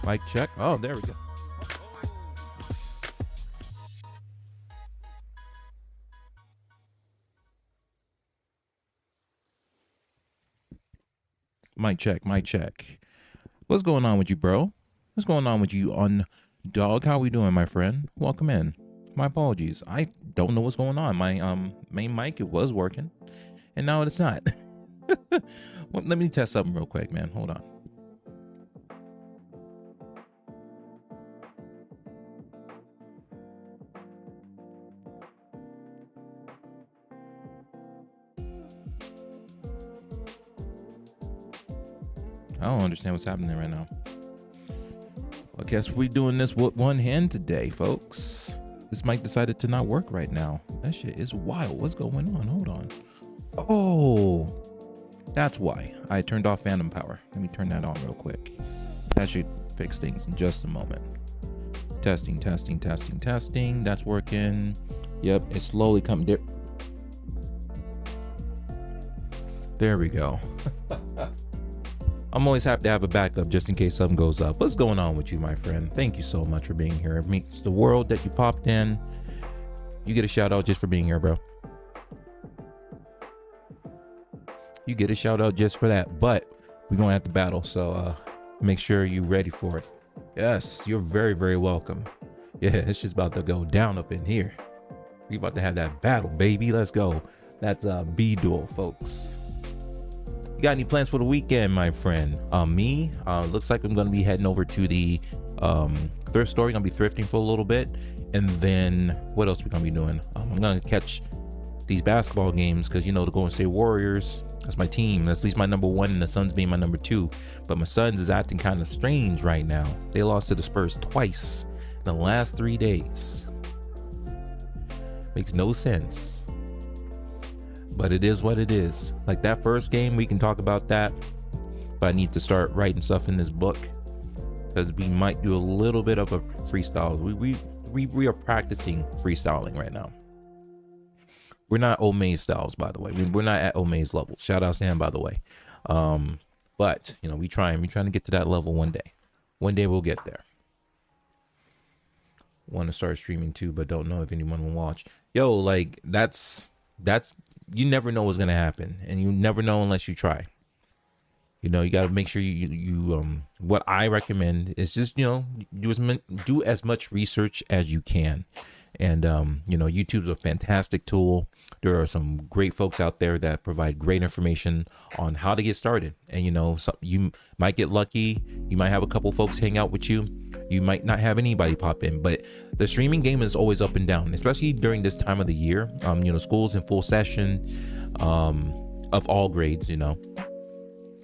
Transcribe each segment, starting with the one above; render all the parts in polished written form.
Mic check. Oh, there we go. Mic check. Mic check. What's going on with you, bro? What's going on with you on dog? How we doing, my friend? Welcome in. My apologies. I don't know what's going on. My main mic, it was working, and now it's not. Well, let me test something real quick, man. Hold on. I don't understand what's happening right now. Well, I guess we're doing this with one hand today, folks. This mic decided to not work right now. That shit is wild. What's going on? Hold on. Oh, that's why. I turned off phantom power. Let me turn that on real quick. That should fix things in just a moment. Testing, testing, testing, testing. That's working. Yep, it's slowly coming there. There we go. I'm always happy to have a backup just in case something goes up. What's going on with you, my friend? Thank you so much for being here. It means the world that you popped in. You get a shout out just for being here, bro. You get a shout out just for that. But we're going to have to battle, so make sure you're ready for it. Yes, you're very, very welcome. Yeah, it's just about to go down up in here. We about to have that battle, baby. Let's go. That's B-Duel, folks. You got any plans for the weekend, my friend? Me, looks like I'm gonna be heading over to the thrift store. Gonna be thrifting for a little bit, and then what else we gonna be doing? I'm gonna catch these basketball games because, you know, the Golden State Warriors, that's my team. That's at least my number one, and the Suns being my number two. But my Suns is acting kind of strange right now. They lost to the Spurs twice in the last 3 days. Makes no sense. But it is what it is. Like that first game, we can talk about that. But I need to start writing stuff in this book because we might do a little bit of a freestyle. We are practicing freestyling right now. We're not Omaze styles, by the way. We're not at Omaze level. Shout out to him, by the way. But you know, we're trying to get to that level one day. One day we'll get there. Want to start streaming too, but don't know if anyone will watch. Yo, like that's you never know what's gonna happen, and you never know unless you try. You know, you got to make sure you what I recommend is just, you know, do as much research as you can. And you know, YouTube's a fantastic tool. There are some great folks out there that provide great information on how to get started. And you know, you might get lucky. You might have a couple folks hang out with you. You might not have anybody pop in, but the streaming game is always up and down, especially during this time of the year. You know, school's in full session, of all grades, you know.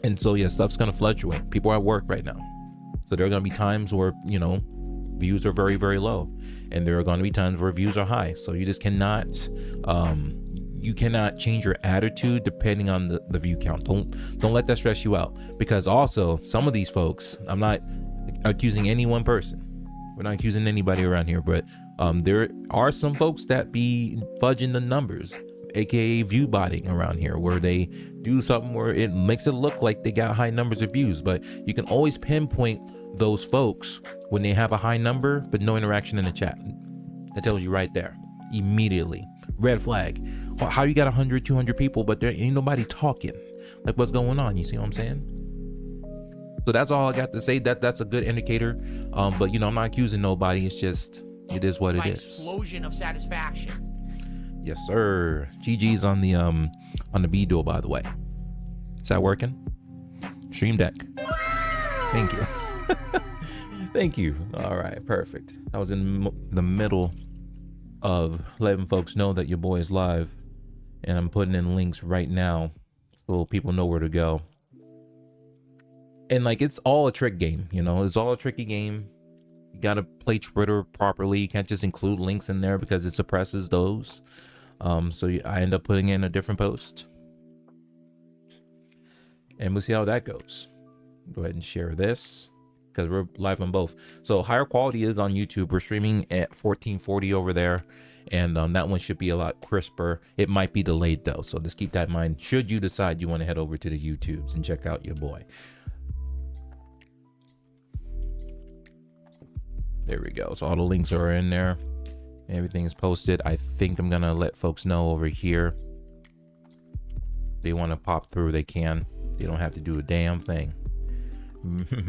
And so, yeah, stuff's going to fluctuate. People are at work right now. So there are going to be times where, you know, views are very, very low. And there are going to be times where views are high. So you just cannot, you cannot change your attitude depending on the view count. Don't let that stress you out. Because also, some of these folks, I'm not accusing any one person. We're not accusing anybody around here. But there are some folks that be fudging the numbers, aka view botting around here, where they do something where it makes it look like they got high numbers of views, but you can always pinpoint those folks when they have a high number but no interaction in the chat. That tells you right there immediately. Red flag. Well, how you got 100 200 people but there ain't nobody talking? Like, what's going on? You see what I'm saying? So that's all I got to say. That's a good indicator. But you know, I'm not accusing nobody. It's just, it is what it is. Explosion of satisfaction. Yes, sir. GG's on the B-Duel, by the way. Is that working? Stream Deck. Thank you. Thank you. All right, perfect. I was in the middle of letting folks know that your boy is live, and I'm putting in links right now so people know where to go. And like, it's all a trick game, you know. It's all a tricky game. You gotta play Twitter properly. You can't just include links in there because it suppresses those. So I end up putting in a different post, and we'll see how that goes. Go ahead and share this because we're live on both. So higher quality is on YouTube. We're streaming at 1440 over there, and that one should be a lot crisper. It might be delayed though, so just keep that in mind should you decide you want to head over to the YouTubes and check out your boy. There we go. So all the links are in there. Everything is posted. I think I'm gonna let folks know over here. If they want to pop through, they can. They don't have to do a damn thing.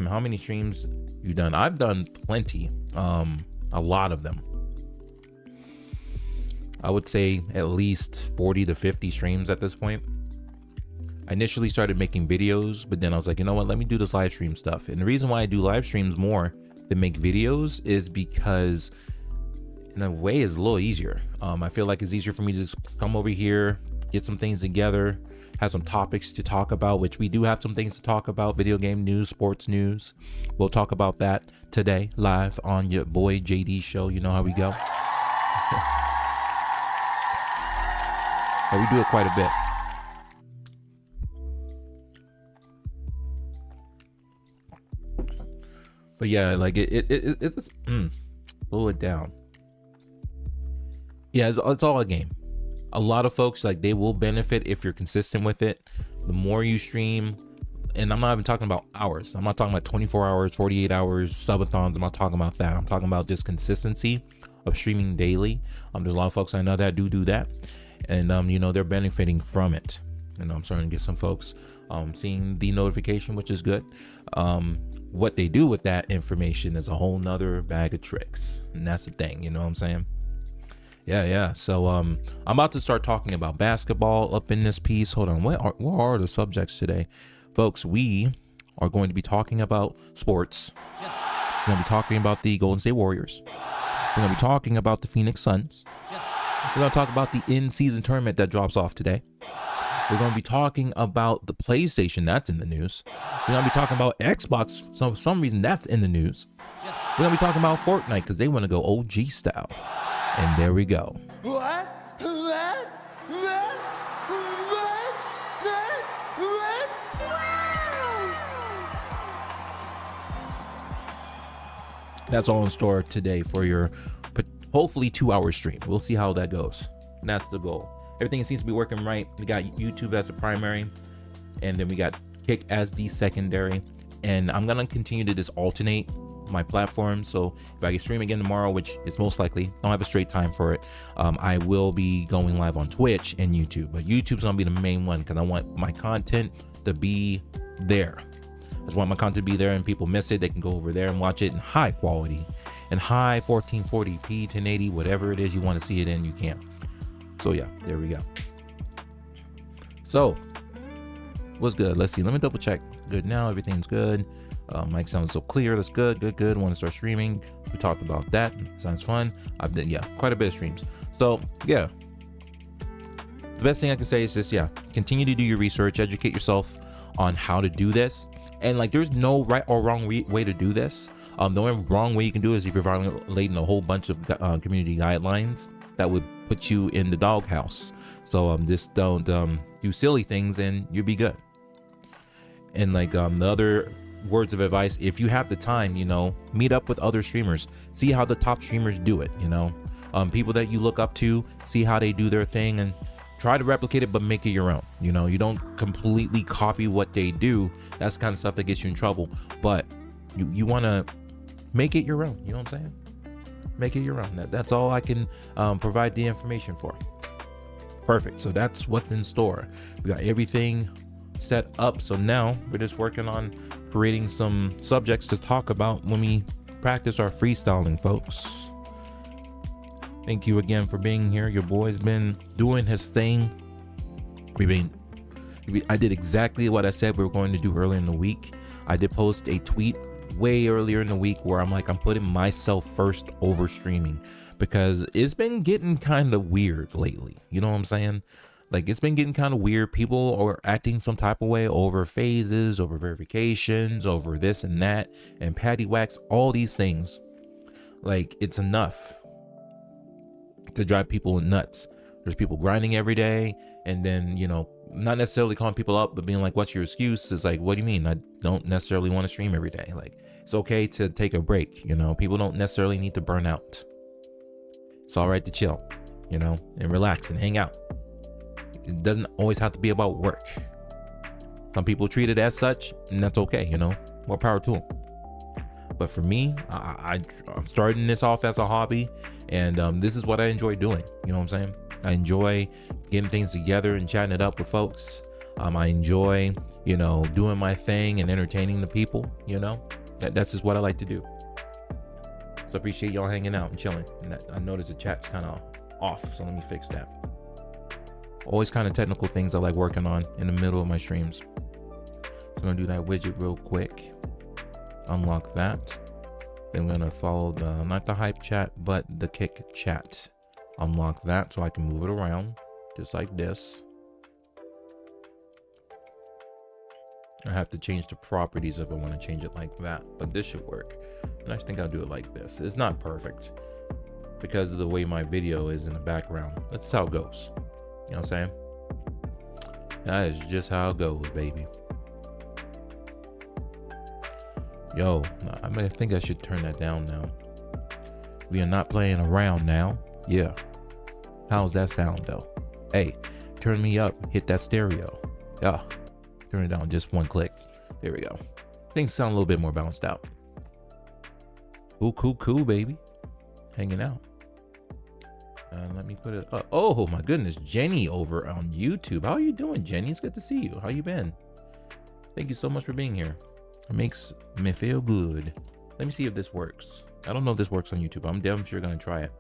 How many streams you done? I've done plenty. A lot of them. I would say at least 40 to 50 streams at this point. I initially started making videos, but then I was like, you know what? Let me do this live stream stuff. And the reason why I do live streams more than make videos is because in a way it's a little easier. I feel like it's easier for me to just come over here, get some things together, have some topics to talk about, which we do have some things to talk about: video game news, sports news. We'll talk about that today live on your boy JD show. You know how we go. But we do it quite a bit. But yeah, like it's slow it down. Yeah, it's all a game. A lot of folks, like, they will benefit if you're consistent with it. The more you stream, and I'm not even talking about hours. I'm not talking about 24 hours, 48 hours, subathons. I'm not talking about that. I'm talking about just consistency of streaming daily. There's a lot of folks I know that do that. And, they're benefiting from it. And I'm starting to get some folks seeing the notification, which is good. What they do with that information is a whole nother bag of tricks. And that's the thing, you know what I'm saying? Yeah. So I'm about to start talking about basketball up in this piece. Hold on. What are the subjects today? Folks, we are going to be talking about sports. We're going to be talking about the Golden State Warriors. We're going to be talking about the Phoenix Suns. We're going to talk about the in-season tournament that drops off today. We're going to be talking about the PlayStation. That's in the news. We're going to be talking about Xbox. So for some reason, that's in the news. We're going to be talking about Fortnite because they want to go OG style. And there we go. What? That's all in store today for your hopefully 2-hour stream. We'll see how that goes. And that's the goal. Everything seems to be working right. We got YouTube as a primary, and then we got Kick as the secondary. And I'm gonna continue to just alternate my platform. So if I can stream again tomorrow, which is most likely, don't have a straight time for it, I will be going live on Twitch and YouTube. But YouTube's gonna be the main one because I want my content to be there. I just want my content to be there, and people miss it, they can go over there and watch it in high quality and high 1440p, 1080, whatever it is you want to see it in, you can. So yeah, there we go. So what's good? Let's see. Let me double check. Good now. Everything's good. Mic sounds so clear. That's good. Good. Want to start streaming. We talked about that. Sounds fun. I've done, quite a bit of streams. So yeah, the best thing I can say is just, continue to do your research, educate yourself on how to do this. And like, there's no right or wrong way to do this. The only wrong way you can do it is if you're violating a whole bunch of community guidelines that would put you in the doghouse. So just don't do silly things and you'll be good. And like the other words of advice, if you have the time, meet up with other streamers, see how the top streamers do it. People that you look up to, see how they do their thing and try to replicate it, but make it your own. You don't completely copy what they do. That's the kind of stuff that gets you in trouble. But you want to make it your own. You know what I'm saying? Make it your own. That's all I can provide the information for. Perfect. So that's what's in store. We got everything set up. So now we're just working on creating some subjects to talk about when we practice our freestyling, folks. Thank you again for being here. Your boy's been doing his thing. I did exactly what I said we were going to do earlier in the week. I did post a tweet way earlier in the week where I'm putting myself first over streaming because it's been getting kind of weird lately. You know what I'm saying? Like, it's been getting kind of weird. People are acting some type of way over phases, over verifications, over this and that, and patty wax, all these things. Like, it's enough to drive people nuts. There's people grinding every day, and then, not necessarily calling people up, but being like, what's your excuse? It's like, what do you mean? I don't necessarily want to stream every day. Like, it's okay to take a break. People don't necessarily need to burn out. It's all right to chill, and relax and hang out. It doesn't always have to be about work. Some people treat it as such, and that's okay, more power to them. But for me, I'm starting this off as a hobby, and this is what I enjoy doing. You know what I'm saying? I enjoy getting things together and chatting it up with folks. I enjoy, you know, doing my thing and entertaining the people. You know, that's just what I like to do. So I appreciate y'all hanging out and chilling. And I noticed the chat's kind of off, so let me fix that. Always kind of technical things I like working on in the middle of my streams. So I'm gonna do that widget real quick. Unlock that. Then we're gonna follow the, not the hype chat, but the kick chat. Unlock that so I can move it around just like this. I have to change the properties if I want to change it like that, but this should work. And I think I'll do it like this. It's not perfect because of the way my video is in the background. That's how it goes. You know what I'm saying? That is just how it goes, baby. Yo, I think I should turn that down now. We are not playing around now. Yeah. How's that sound though? Hey, turn me up. Hit that stereo. Yeah. Turn it down just one click. There we go. Things sound a little bit more balanced out. Cool, baby. Hanging out. Let me put it up. Oh my goodness, Jenny over on YouTube. How are you doing, Jenny? It's good to see you. How you been? Thank you so much for being here. It makes me feel good. Let me see if this works. I don't know if this works on YouTube. I'm damn sure gonna try it.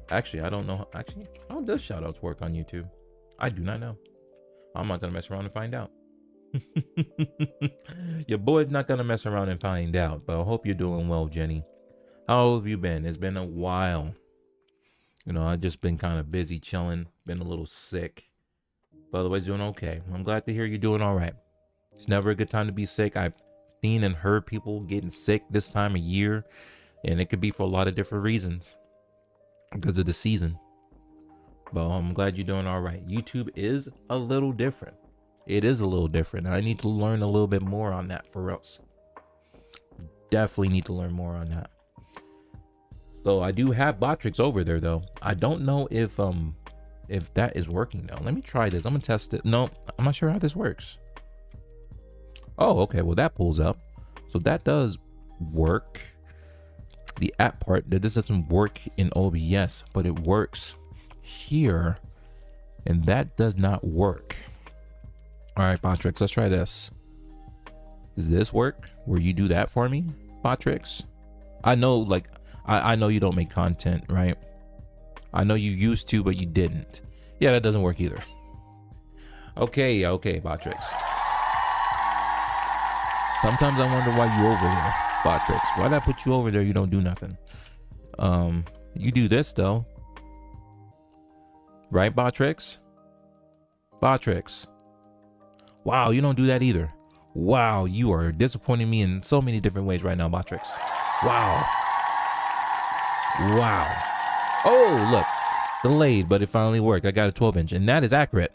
Actually, I don't know. Actually, how does shoutouts work on YouTube? I do not know. I'm not gonna mess around and find out. Your boy's not gonna mess around and find out, but I hope you're doing well, Jenny. How have you been? It's been a while. You know, I've just been kind of busy chilling, been a little sick, but otherwise doing okay. I'm glad to hear you're doing all right. It's never a good time to be sick. I've seen and heard people getting sick this time of year, and it could be for a lot of different reasons because of the season. But I'm glad you're doing all right. YouTube is a little different. It is a little different. I need to learn a little bit more on that for us. Definitely need to learn more on that. So I do have Botrix over there though. I don't know if that is working though. Let me try this. I'm gonna test it. No, I'm not sure how this works. Oh, okay. Well, that pulls up. So that does work. The app part, that this doesn't work in OBS, but it works here, and that does not work. All right, Botrix, let's try this. Does this work? Will you do that for me, Botrix? I know, like, I know you don't make content, right? I know you used to, but you didn't. Yeah, that doesn't work either. Okay, Botrix. Sometimes I wonder why you over there, Botrix. Why did I put you over there? You don't do nothing. You do this though, right, Botrix? Botrix. Wow, you don't do that either. Wow, you are disappointing me in so many different ways right now, Botrix. Wow. Oh, look, delayed, but it finally worked. I got a 12-inch, and that is accurate.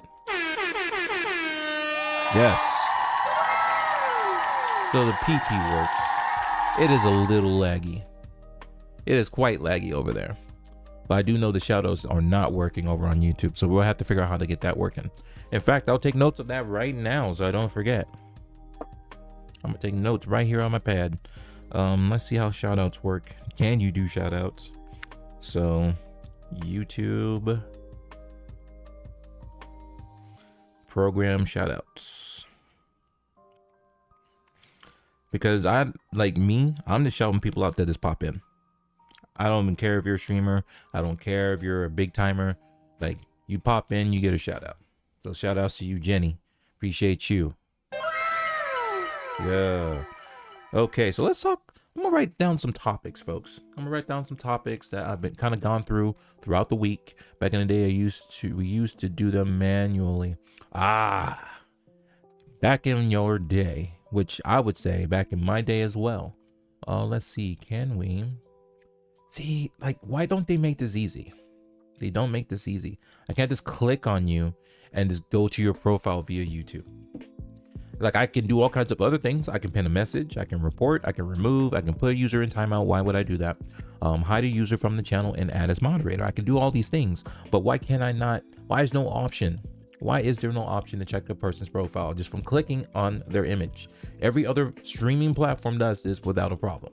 Yes. So the PP works. It is a little laggy. It is quite laggy over there. But I do know the shoutouts are not working over on YouTube, so we'll have to figure out how to get that working. In fact, I'll take notes of that right now so I don't forget. I'm gonna take notes right here on my pad. Let's see how shoutouts work. Can you do shoutouts? So YouTube program shoutouts. Because I'm just shouting people out that just pop in. I don't even care if you're a streamer. I don't care if you're a big timer. Like, you pop in, you get a shout out. So shout outs to you, Jenny. Appreciate you. Yeah. Okay, so let's talk. I'm gonna write down some topics, folks. I'm gonna write down some topics that I've been kind of gone through throughout the week. Back in the day, we used to do them manually. Back in your day, which I would say back in my day as well. Let's see, can we see, like, why don't they make this easy? They don't make this easy. I can't just click on you and just go to your profile via YouTube. Like, I can do all kinds of other things. I can pin a message, I can report, I can remove, I can put a user in timeout. Why would I do that? Hide a user from the channel and add as moderator. I can do all these things, but why can I not? Why is no option? Why is there no option to check a person's profile just from clicking on their image? Every other streaming platform does this without a problem.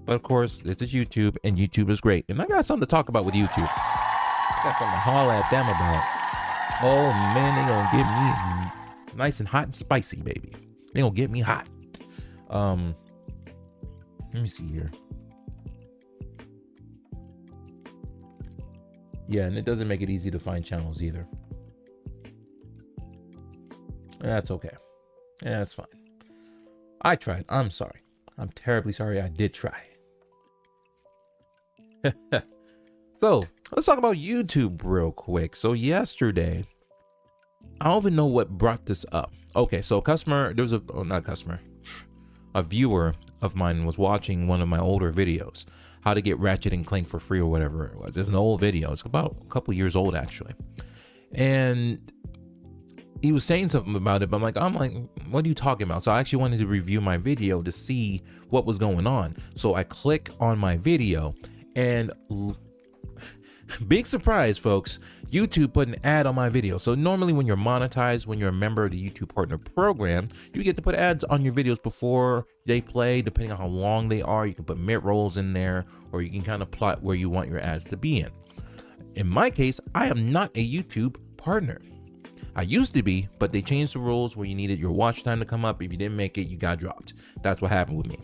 But of course, this is YouTube, and YouTube is great. And I got something to talk about with YouTube. I got something to holler at them about. Oh man, they gonna get me nice and hot and spicy, baby. They gonna get me hot. Let me see here. Yeah, and it doesn't make it easy to find channels either. That's okay. Yeah, that's fine. I tried. I'm sorry. I'm terribly sorry. I did try. So let's talk about YouTube real quick. So yesterday, I don't even know what brought this up. Okay, so a viewer of mine was watching one of my older videos, how to get Ratchet and Clank for free or whatever it was. It's an old video. It's about a couple years old actually, and he was saying something about it, but I'm like, what are you talking about? So I actually wanted to review my video to see what was going on. So I click on my video, and big surprise, folks, YouTube put an ad on my video. So normally when you're monetized, when you're a member of the YouTube Partner Program, you get to put ads on your videos before they play, depending on how long they are. You can put mid-rolls in there, or you can kind of plot where you want your ads to be in. In my case, I am not a YouTube partner. I used to be, but they changed the rules where you needed your watch time to come up. If you didn't make it, you got dropped. That's what happened with me.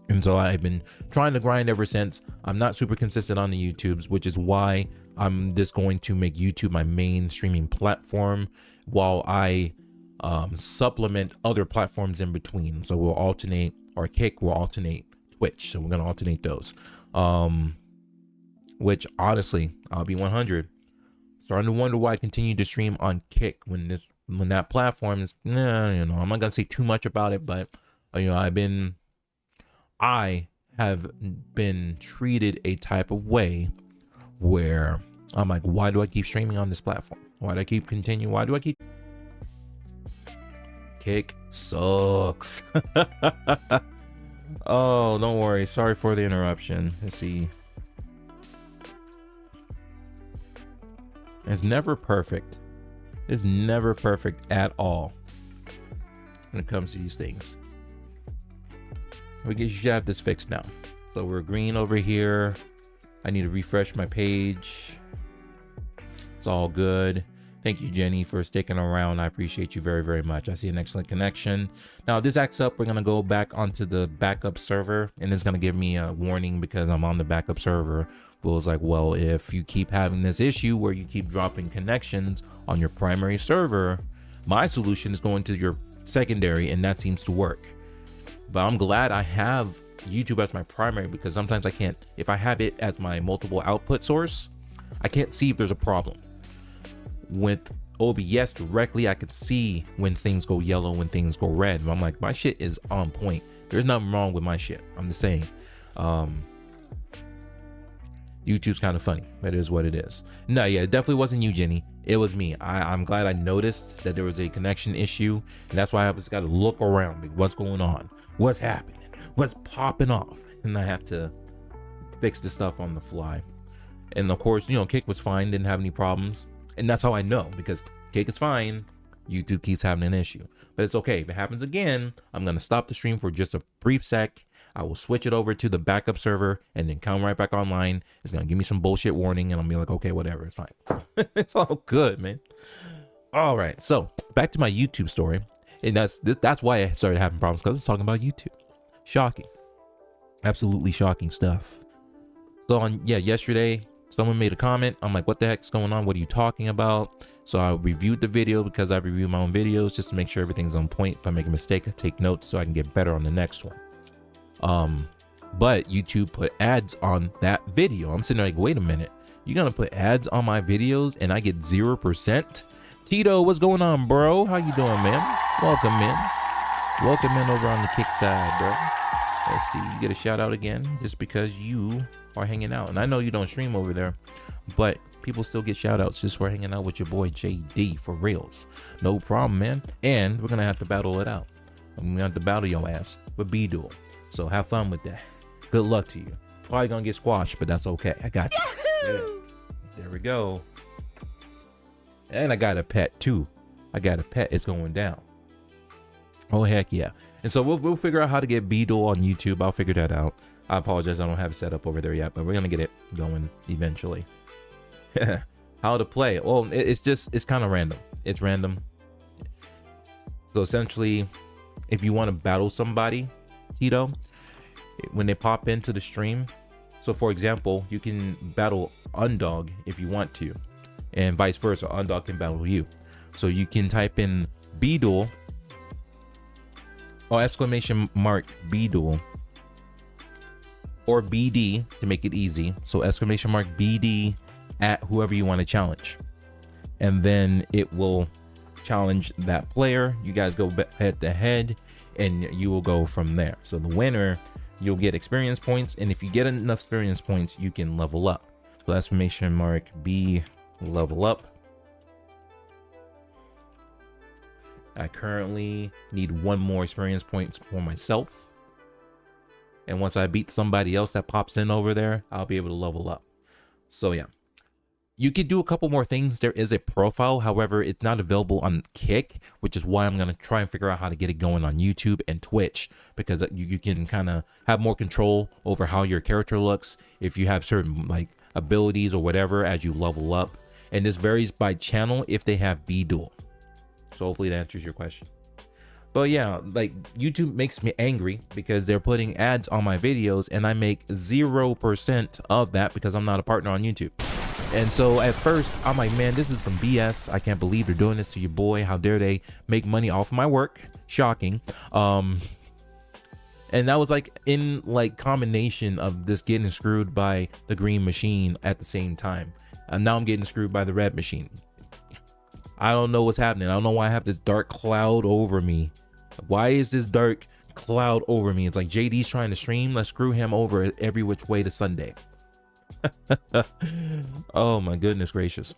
And so I've been trying to grind ever since. I'm not super consistent on the YouTubes, which is why I'm just going to make YouTube my main streaming platform while I supplement other platforms in between. So we'll alternate, or Kick will alternate Twitch. So we're going to alternate those. Which honestly, I'll be 100. Starting to wonder why I continue to stream on Kick when that platform is, I'm not gonna say too much about it, but I have been treated a type of way where I'm like, why do I keep streaming on this platform? Why do I keep continuing? Why do I keep? Kick sucks. Oh, don't worry. Sorry for the interruption. Let's see. It's never perfect. It's never perfect at all when it comes to these things. You should have this fixed now. So we're green over here. I need to refresh my page. It's all good. Thank you, Jenny, for sticking around. I appreciate you very, very much. I see an excellent connection. Now, if this acts up, we're going to go back onto the backup server, and it's going to give me a warning because I'm on the backup server. But it was like, well, if you keep having this issue where you keep dropping connections on your primary server, my solution is going to your secondary, and that seems to work. But I'm glad I have YouTube as my primary, because sometimes I can't, if I have it as my multiple output source, I can't see if there's a problem. With OBS directly, I could see when things go yellow, when things go red. I'm like, my shit is on point. There's nothing wrong with my shit. I'm just saying. YouTube's kind of funny, but it is what it is. No, yeah, it definitely wasn't you, Jenny. It was me. I'm glad I noticed that there was a connection issue, and that's why I just got to look around. Like, what's going on? What's happening? What's popping off? And I have to fix the stuff on the fly. And of course, Kick was fine, didn't have any problems. And that's how I know, because Kick is fine, YouTube keeps having an issue. But it's okay. If it happens again, I'm going to stop the stream for just a brief sec. I will switch it over to the backup server and then come right back online. It's going to give me some bullshit warning, and I'll be like, okay, whatever, it's fine. It's all good, man. All right, so back to my YouTube story. And that's why I started having problems, because I was talking about YouTube. Shocking. Absolutely shocking stuff. So yesterday, someone made a comment. I'm like, what the heck's going on? What are you talking about? So I reviewed the video, because I review my own videos just to make sure everything's on point. If I make a mistake, I take notes so I can get better on the next one. But YouTube put ads on that video. I'm sitting there like, wait a minute. You're going to put ads on my videos and I get 0%? Tito, what's going on, bro? How you doing, man? Welcome in. Welcome in over on the Kick side, bro. Let's see. You get a shout out again just because you are hanging out. And I know you don't stream over there, but people still get shout outs just for hanging out with your boy JD for reals. No problem, man. And we're going to have to battle it out. I'm going to have to battle your ass with B-Duel. So have fun with that. Good luck to you. Probably going to get squashed, but that's okay. I got you. Yeah. There we go. And I got a pet too. I got a pet. It's going down. Oh, heck yeah. And so we'll figure out how to get B-Duel on YouTube. I'll figure that out. I apologize, I don't have it set up over there yet, but we're gonna get it going eventually. How to play? Well, it's kind of random. It's random. So essentially, if you want to battle somebody, Tito, when they pop into the stream, so for example, you can battle Undog if you want to, and vice versa. Undog can battle you. So you can type in Beedle or !Beedle or BD to make it easy. So !BD at whoever you want to challenge, and then it will challenge that player. You guys go head to head, and you will go from there. So the winner, you'll get experience points, and if you get enough experience points, you can level up. So !B level up. I currently need 1 more experience points for myself, and once I beat somebody else that pops in over there, I'll be able to level up. So yeah, you could do a couple more things. There is a profile, however, it's not available on Kick, which is why I'm gonna try and figure out how to get it going on YouTube and Twitch, because you can kind of have more control over how your character looks if you have certain like abilities or whatever as you level up. And this varies by channel if they have Beedle. So hopefully that answers your question. But yeah, like YouTube makes me angry because they're putting ads on my videos, and I make 0% of that because I'm not a partner on YouTube. And so at first I'm like, man, this is some BS. I can't believe they're doing this to your boy. How dare they make money off of my work? Shocking. And that was like in like combination of this getting screwed by the green machine at the same time. And now I'm getting screwed by the red machine. I don't know what's happening. I don't know why I have this dark cloud over me. Why is this dark cloud over me? It's like JD's trying to stream. Let's screw him over every which way to Sunday. Oh my goodness gracious.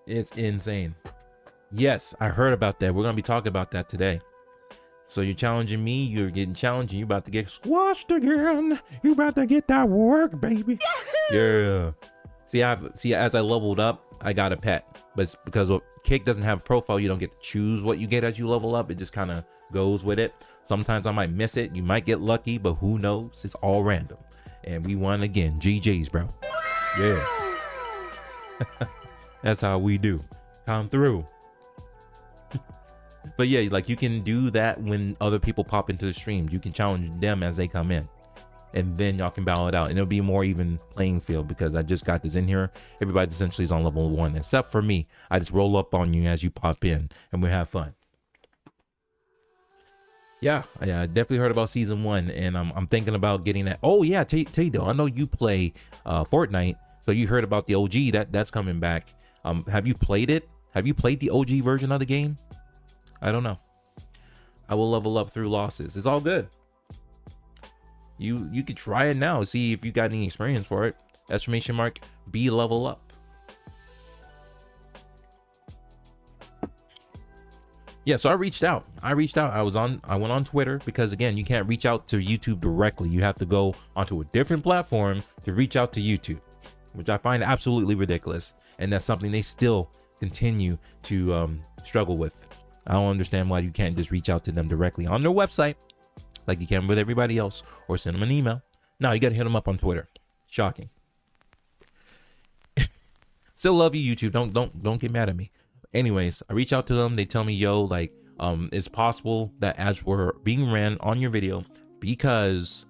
It's insane. Yes, I heard about that. We're going to be talking about that today. So you're challenging me, you're getting challenged, and you're about to get squashed again. You about to get that work, baby. Yeah. See, as I leveled up, I got a pet, but it's because Kick doesn't have a profile. You don't get to choose what you get as you level up. It just kind of goes with it. Sometimes I might miss it. You might get lucky, but who knows? It's all random. And we won again. GG's, bro. Yeah. That's how we do. Come through. But yeah, like you can do that when other people pop into the stream. You can challenge them as they come in, and then y'all can battle it out, and it'll be more even playing field because I just got this in here. Everybody essentially is on level 1 except for me. I just roll up on you as you pop in, and we have fun. Yeah, I definitely heard about season 1, and I'm thinking about getting that. Oh yeah, Tado, I know you play Fortnite, so you heard about the OG that's coming back. Have you played it? Have you played the OG version of the game? I don't know. I will level up through losses. It's all good. You could try it now, see if you got any experience for it. !B level up. Yeah, so I reached out. I went on Twitter because again, you can't reach out to YouTube directly. You have to go onto a different platform to reach out to YouTube, which I find absolutely ridiculous. And that's something they still continue to struggle with. I don't understand why you can't just reach out to them directly on their website like you can with everybody else, or send them an email. No, you got to hit them up on Twitter. Shocking. Still love you, YouTube. Don't get mad at me. Anyways, I reach out to them. They tell me, yo, like, it's possible that ads were being ran on your video because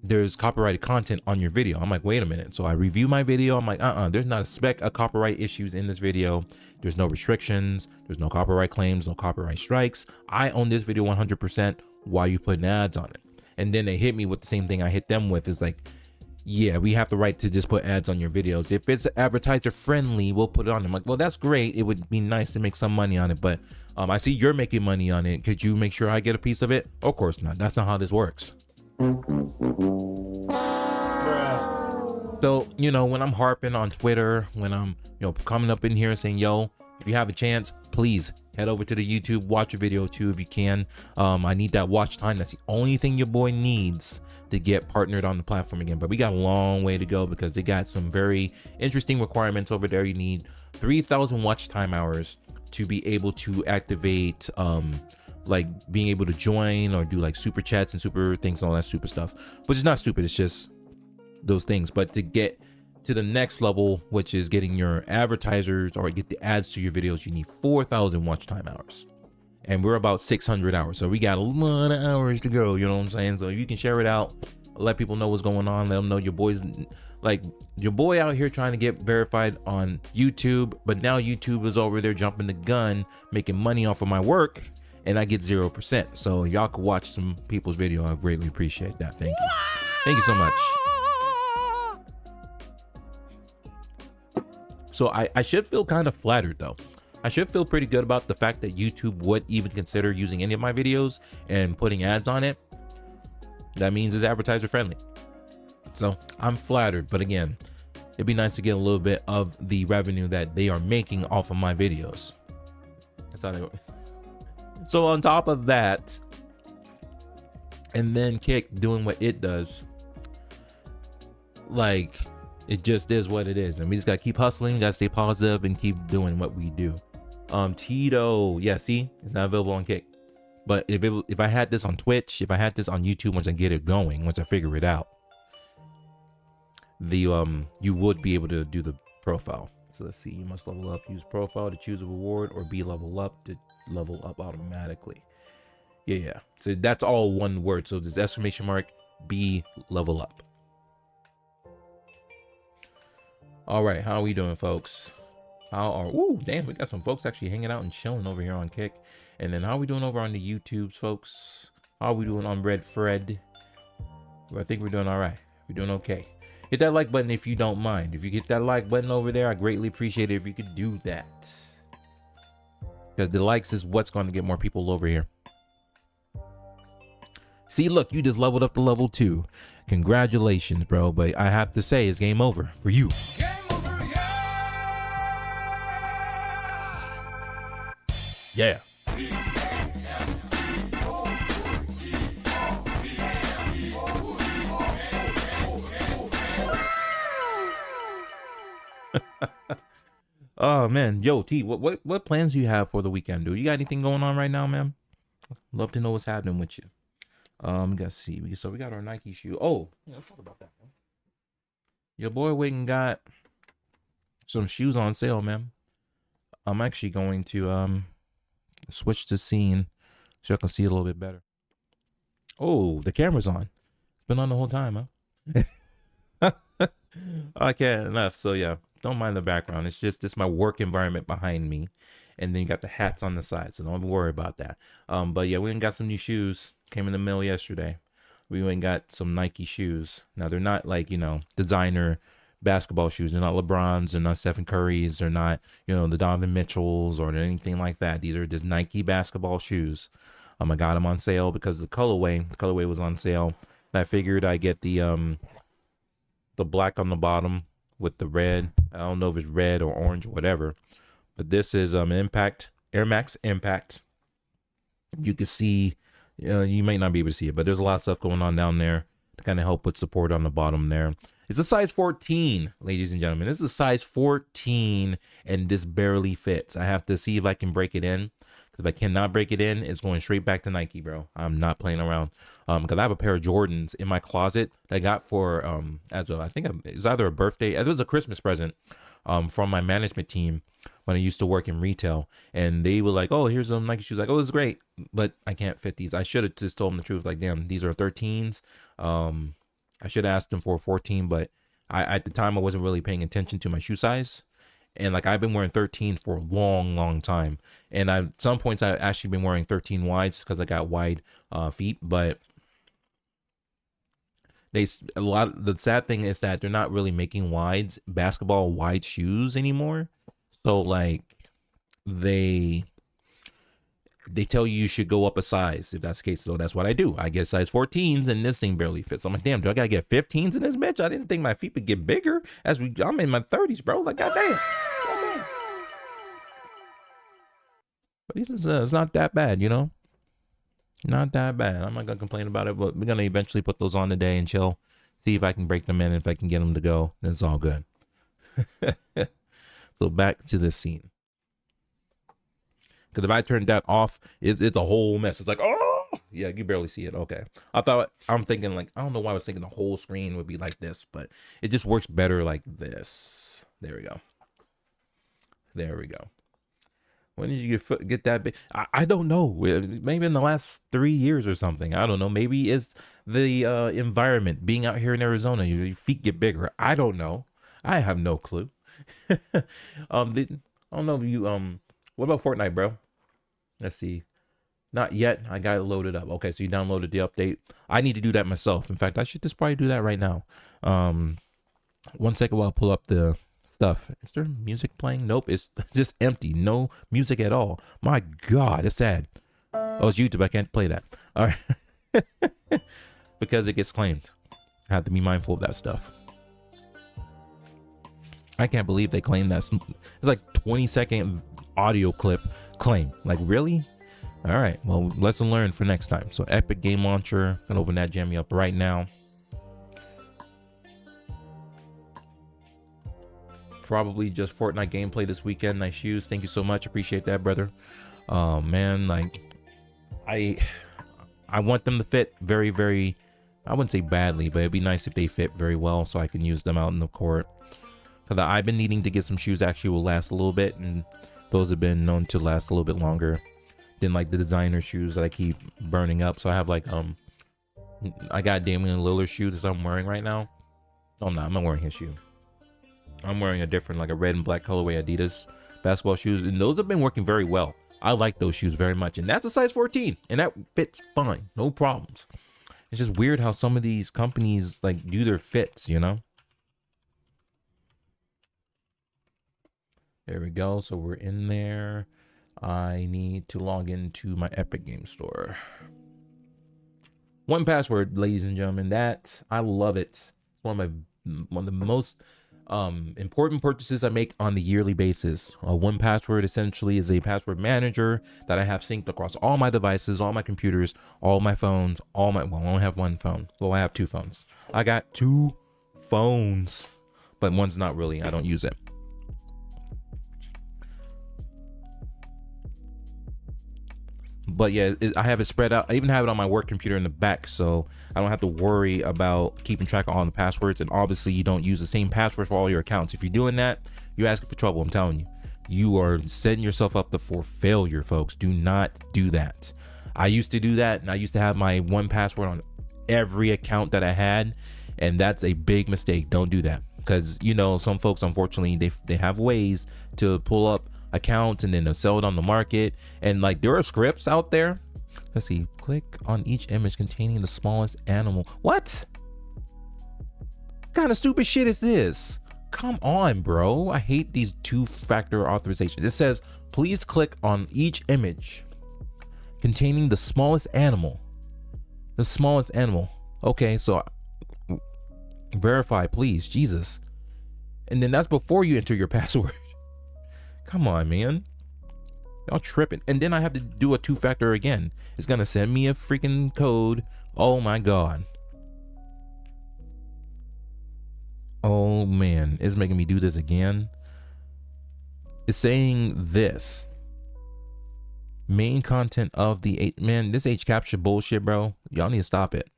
there's copyrighted content on your video. I'm like, wait a minute. So I review my video. I'm like, there's not a speck of copyright issues in this video. There's no restrictions. There's no copyright claims, no copyright strikes. I own this video 100%. Why are you putting ads on it? And then they hit me with the same thing I hit them with. Is like, yeah, we have the right to just put ads on your videos. If it's advertiser friendly, we'll put it on. I'm like, well, that's great. It would be nice to make some money on it, but I see you're making money on it. Could you make sure I get a piece of it? Of course not. That's not how this works. So, you know, when I'm harping on Twitter, when I'm, coming up in here and saying, yo, if you have a chance, please head over to the YouTube, watch a video too if you can. I need that watch time. That's the only thing your boy needs to get partnered on the platform again. But we got a long way to go because they got some very interesting requirements over there. You need 3,000 watch time hours to be able to activate like being able to join or do like super chats and super things and all that super stuff, which is not stupid. It's just those things. But to get to the next level, which is getting your advertisers or get the ads to your videos, you need 4,000 watch time hours. And we're about 600 hours. So we got a lot of hours to go. You know what I'm saying? So if you can share it out, let people know what's going on. Let them know your boy's like your boy out here trying to get verified on YouTube. But now YouTube is over there jumping the gun, making money off of my work. And I get 0%. So y'all can watch some people's video. I greatly appreciate that. Thank you. Thank you so much. So I should feel kind of flattered though. I should feel pretty good about the fact that YouTube would even consider using any of my videos and putting ads on it. That means it's advertiser friendly. So I'm flattered, but again, it'd be nice to get a little bit of the revenue that they are making off of my videos. That's how they work. So on top of that, and then Kick doing what it does, like it just is what it is, and we just gotta keep hustling, gotta stay positive, and keep doing what we do. Tito, yeah, see, it's not available on Kick, but if I had this on Twitch, if I had this on YouTube, once I get it going, once I figure it out, the you would be able to do the profile. So let's see, you must level up, use profile to choose a reward, or be level up to level up automatically. Yeah, so that's all one word. So this exclamation mark, be level up. All right, how are we doing, folks? Ooh, damn, we got some folks actually hanging out and chilling over here on Kick. And then how are we doing over on the YouTubes, folks? How are we doing on Red Fred? I think we're doing all right. We're doing okay. Hit that like button if you don't mind. If you hit that like button over there, I greatly appreciate it if you could do that. Because the likes is what's going to get more people over here. See, look, you just leveled up to level 2. Congratulations, bro. But I have to say, it's game over for you. Game over, yeah! Oh man, yo T, what plans do you have for the weekend, dude? You got anything going on right now, man? Love to know what's happening with you. Let's see. So we got our Nike shoe. Oh, yeah, let's talk about that, man. Your boy went and got some shoes on sale, man. I'm actually going to switch the scene so I can see it a little bit better. Oh, the camera's on. It's been on the whole time, huh? I can't enough. So yeah, don't mind the background. It's just this my work environment behind me, and then you got the hats on the side, so don't worry about that. But yeah, we went and got some new shoes. Came in the mail yesterday. We went and got some Nike shoes. Now they're not like, you know, designer basketball shoes. They're not LeBrons. They're not Stephen Curry's. They're not, you know, the Donovan Mitchells or anything like that. These are just Nike basketball shoes. I got them on sale because the colorway. The colorway was on sale. And I figured I get the black on the bottom with the red. I don't know if it's red or orange or whatever. But this is Impact, Air Max Impact. You can see, you might not be able to see it, but there's a lot of stuff going on down there to kind of help with support on the bottom there. It's a size 14, ladies and gentlemen. This is a size 14, and this barely fits. I have to see if I can break it in. Because if I cannot break it in, it's going straight back to Nike, bro. I'm not playing around. Because I have a pair of Jordans in my closet that I got for, I think it was either a birthday, it was a Christmas present from my management team when I used to work in retail. And they were like, oh, here's some Nike shoes. Like, oh, this is great, but I can't fit these. I should have just told them the truth. Like, damn, these are 13s. I should have asked them for a 14, but at the time I wasn't really paying attention to my shoe size. And like, I've been wearing 13s for a long time. And at some points I've actually been wearing 13 wides because I got wide feet. But the sad thing is that they're not really making basketball wide shoes anymore. So like they tell you should go up a size if that's the case. So that's what I do. I get size 14s and this thing barely fits. I'm like, damn, do I gotta get 15s in this bitch? I didn't think my feet would get bigger I'm in my 30s, bro. Like, goddamn. But it's not that bad, you know? Not that bad. I'm not gonna complain about it, but we're gonna eventually put those on today and chill. See if I can break them in. If I can get them to go, then it's all good. So back to this scene. Because if I turn that off, it's a whole mess. It's like, oh, yeah, you barely see it. Okay. I'm thinking like, I don't know why I was thinking the whole screen would be like this, but it just works better like this. There we go. There we go. When did you get that big? I don't know. Maybe in the last 3 years or something. I don't know. Maybe it's the environment, being out here in Arizona. Your feet get bigger. I don't know. I have no clue. I don't know if you what about Fortnite, bro? Let's see. Not yet. I got it loaded up. Okay, so you downloaded the update. I need to do that myself. In fact, I should just probably do that right now. 1 second while I pull up the stuff. Is there music playing? Nope, it's just empty. No music at all. My God, it's sad. Oh, it's YouTube. I can't play that. All right. Because it gets claimed. I have to be mindful of that stuff. I can't believe they claim that. It's like 20-second audio clip claim. Like, really? All right. Well, lesson learned for next time. So Epic Game Launcher. Gonna open that jammy up right now. Probably just Fortnite gameplay this weekend. Nice shoes. Thank you so much. Appreciate that, brother. Man, like I want them to fit very, very, I wouldn't say badly, but it'd be nice if they fit very well so I can use them out in the court. Because I've been needing to get some shoes actually will last a little bit, and those have been known to last a little bit longer than like the designer shoes that I keep burning up. So I have like I got Damian Lillard shoes that I'm wearing right now. Oh no, I'm not wearing his shoe. I'm wearing a different, like a red and black colorway Adidas basketball shoes, and those have been working very well. I like those shoes very much, and that's a size 14, and that fits fine, no problems. It's just weird how some of these companies like do their fits, you know. There we go. So we're in there. I need to log into my Epic Game Store. 1Password, ladies and gentlemen. That I love it. It's one of the most important purchases I make on the yearly basis. 1Password essentially is a password manager that I have synced across all my devices, all my computers, all my phones, well, I only have one phone. Well, I have two phones. I got two phones, but one's not really, I don't use it. But yeah, I have it spread out. I even have it on my work computer in the back, so I don't have to worry about keeping track of all the passwords. And obviously, you don't use the same password for all your accounts. If you're doing that, you're asking for trouble. I'm telling you, you are setting yourself up for failure, folks. Do not do that. I used to do that, and I used to have my 1Password on every account that I had, and that's a big mistake. Don't do that, because you know some folks, unfortunately, they have ways to pull up accounts and then they'll sell it on the market, and like there are scripts out there. Let's see, click on each image containing the smallest animal. What kind of stupid shit is this? Come on, bro. I hate these two-factor authorizations. It says please click on each image containing the smallest animal. Okay, so verify please. Jesus. And then that's before you enter your password. Come on, man. Y'all tripping. And then I have to do a two-factor again. It's gonna send me a freaking code. Oh my God. Oh man, it's making me do this again. It's saying this. Main content of the man, this H capture bullshit, bro. Y'all need to stop it.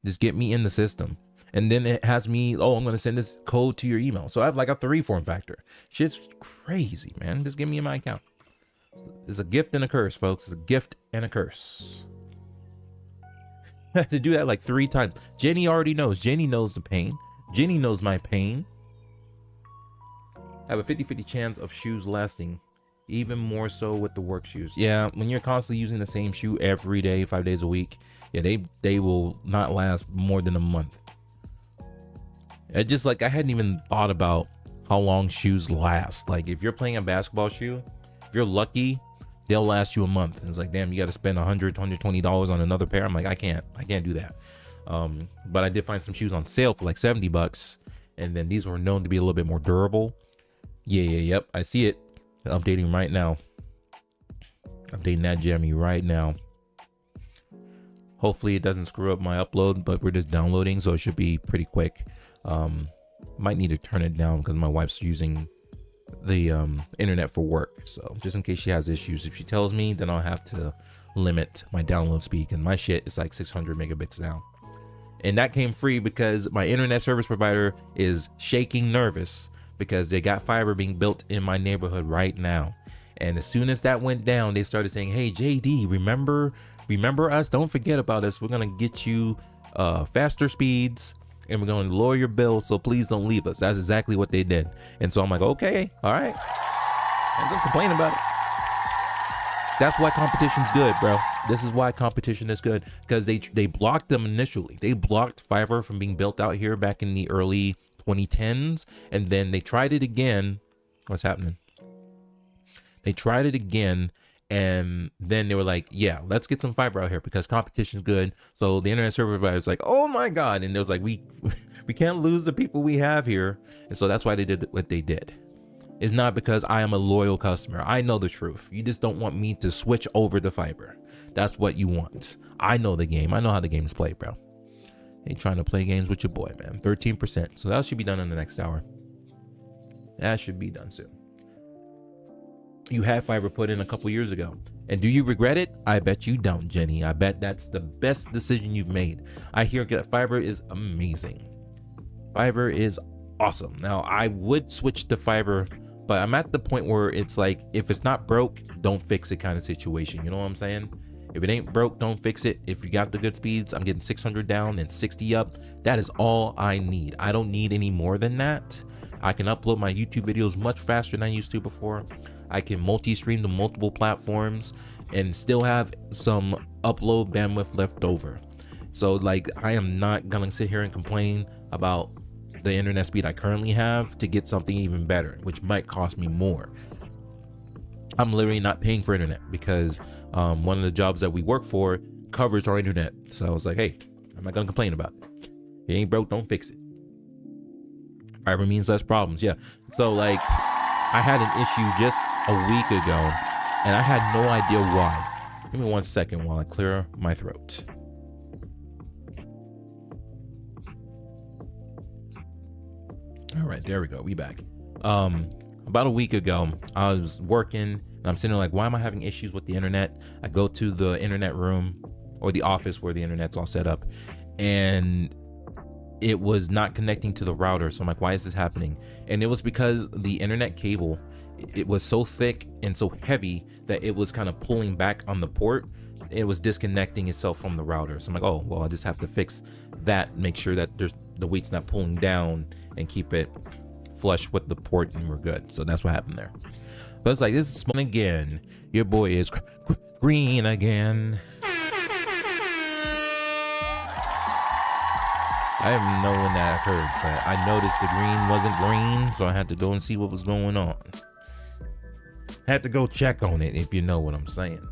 Just get me in the system. And then it has me, oh, I'm going to send this code to your email. So I have like a 3-form factor. Shit's crazy, man. Just give me in my account. It's a gift and a curse, folks. It's a gift and a curse. I had to do that like 3 times. Jenny already knows. Jenny knows the pain. Jenny knows my pain. I have a 50-50 chance of shoes lasting. Even more so with the work shoes. Yeah, when you're constantly using the same shoe every day, 5 days a week, yeah, they will not last more than a month. It just like I hadn't even thought about how long shoes last. Like if you're playing a basketball shoe, if you're lucky, they'll last you a month. And it's like, damn, you got to spend $120 on another pair. I'm like, I can't do that. But I did find some shoes on sale for like $70, and then these were known to be a little bit more durable. Yep, I see it. Updating right now. Updating that jammy right now. Hopefully it doesn't screw up my upload, but we're just downloading, so it should be pretty quick. Might need to turn it down because my wife's using internet for work. So just in case she has issues, if she tells me, then I'll have to limit my download speed, and my shit is like 600 megabits now. And that came free because my internet service provider is shaking nervous because they got fiber being built in my neighborhood right now. And as soon as that went down, they started saying, hey, JD, remember us? Don't forget about us. We're going to get you faster speeds, and we're going to lower your bill. So please don't leave us. That's exactly what they did. And so I'm like, okay, all right. I'm going to complain about it. That's why competition's good, bro. This is why competition is good, because they blocked them initially. They blocked fiber from being built out here back in the early 2010s, and then they tried it again. What's happening? They tried it again, and then they were like, yeah, let's get some fiber out here because competition's good. So the internet service provider was like, oh my God. And it was like, we can't lose the people we have here. And so that's why they did what they did. It's not because I am a loyal customer. I know the truth. You just don't want me to switch over the fiber. That's what you want. I know the game. I know how the game is played, bro. Ain't trying to play games with your boy, man. 13%. So that should be done in the next hour. That should be done soon. You had fiber put in a couple years ago. And do you regret it? I bet you don't, Jenny. I bet that's the best decision you've made. I hear that fiber is amazing. Fiber is awesome. Now, I would switch to fiber, but I'm at the point where it's like, if it's not broke, don't fix it kind of situation. You know what I'm saying? If it ain't broke, don't fix it. If you got the good speeds, I'm getting 600 down and 60 up. That is all I need. I don't need any more than that. I can upload my YouTube videos much faster than I used to before. I can multi-stream to multiple platforms and still have some upload bandwidth left over. So like, I am not gonna sit here and complain about the internet speed I currently have to get something even better, which might cost me more. I'm literally not paying for internet because one of the jobs that we work for covers our internet. So I was like, hey, I'm not gonna complain about it. It ain't broke, don't fix it. Fiber means less problems. Yeah. So like, I had an issue just a week ago and I had no idea why. Give me 1 second while I clear my throat. All right, there we go. We back. About a week ago, I was working and I'm sitting there like, why am I having issues with the internet? I go to the internet room or the office where the internet's all set up, and it was not connecting to the router. So I'm like, why is this happening? And it was because the internet cable, it was so thick and so heavy that it was kind of pulling back on the port. It was disconnecting itself from the router. So I'm like, oh, well, I just have to fix that, make sure that the weight's not pulling down and keep it flush with the port, and we're good. So that's what happened there. But it's like, this is fun again. Your boy is green again. I didn't know when that occurred, but I noticed the green wasn't green, so I had to go and see what was going on. Had to go check on it, if you know what I'm saying.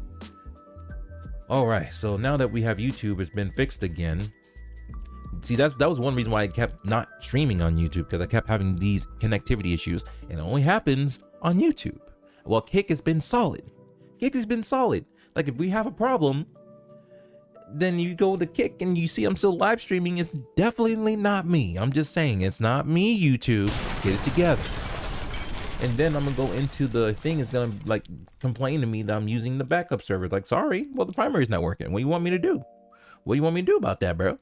All right, so now that we have YouTube, it's been fixed again. See, that was one reason why I kept not streaming on YouTube, because I kept having these connectivity issues, and it only happens on YouTube. Well, Kick has been solid. Kick has been solid. Like, if we have a problem, then you go to Kick and you see I'm still live streaming. It's definitely not me. I'm just saying, it's not me, YouTube. Get it together. And then I'm gonna go into the thing. It's gonna like complain to me that I'm using the backup server. Like, sorry, well, the primary's not working. What do you want me to do? What do you want me to do about that, bro?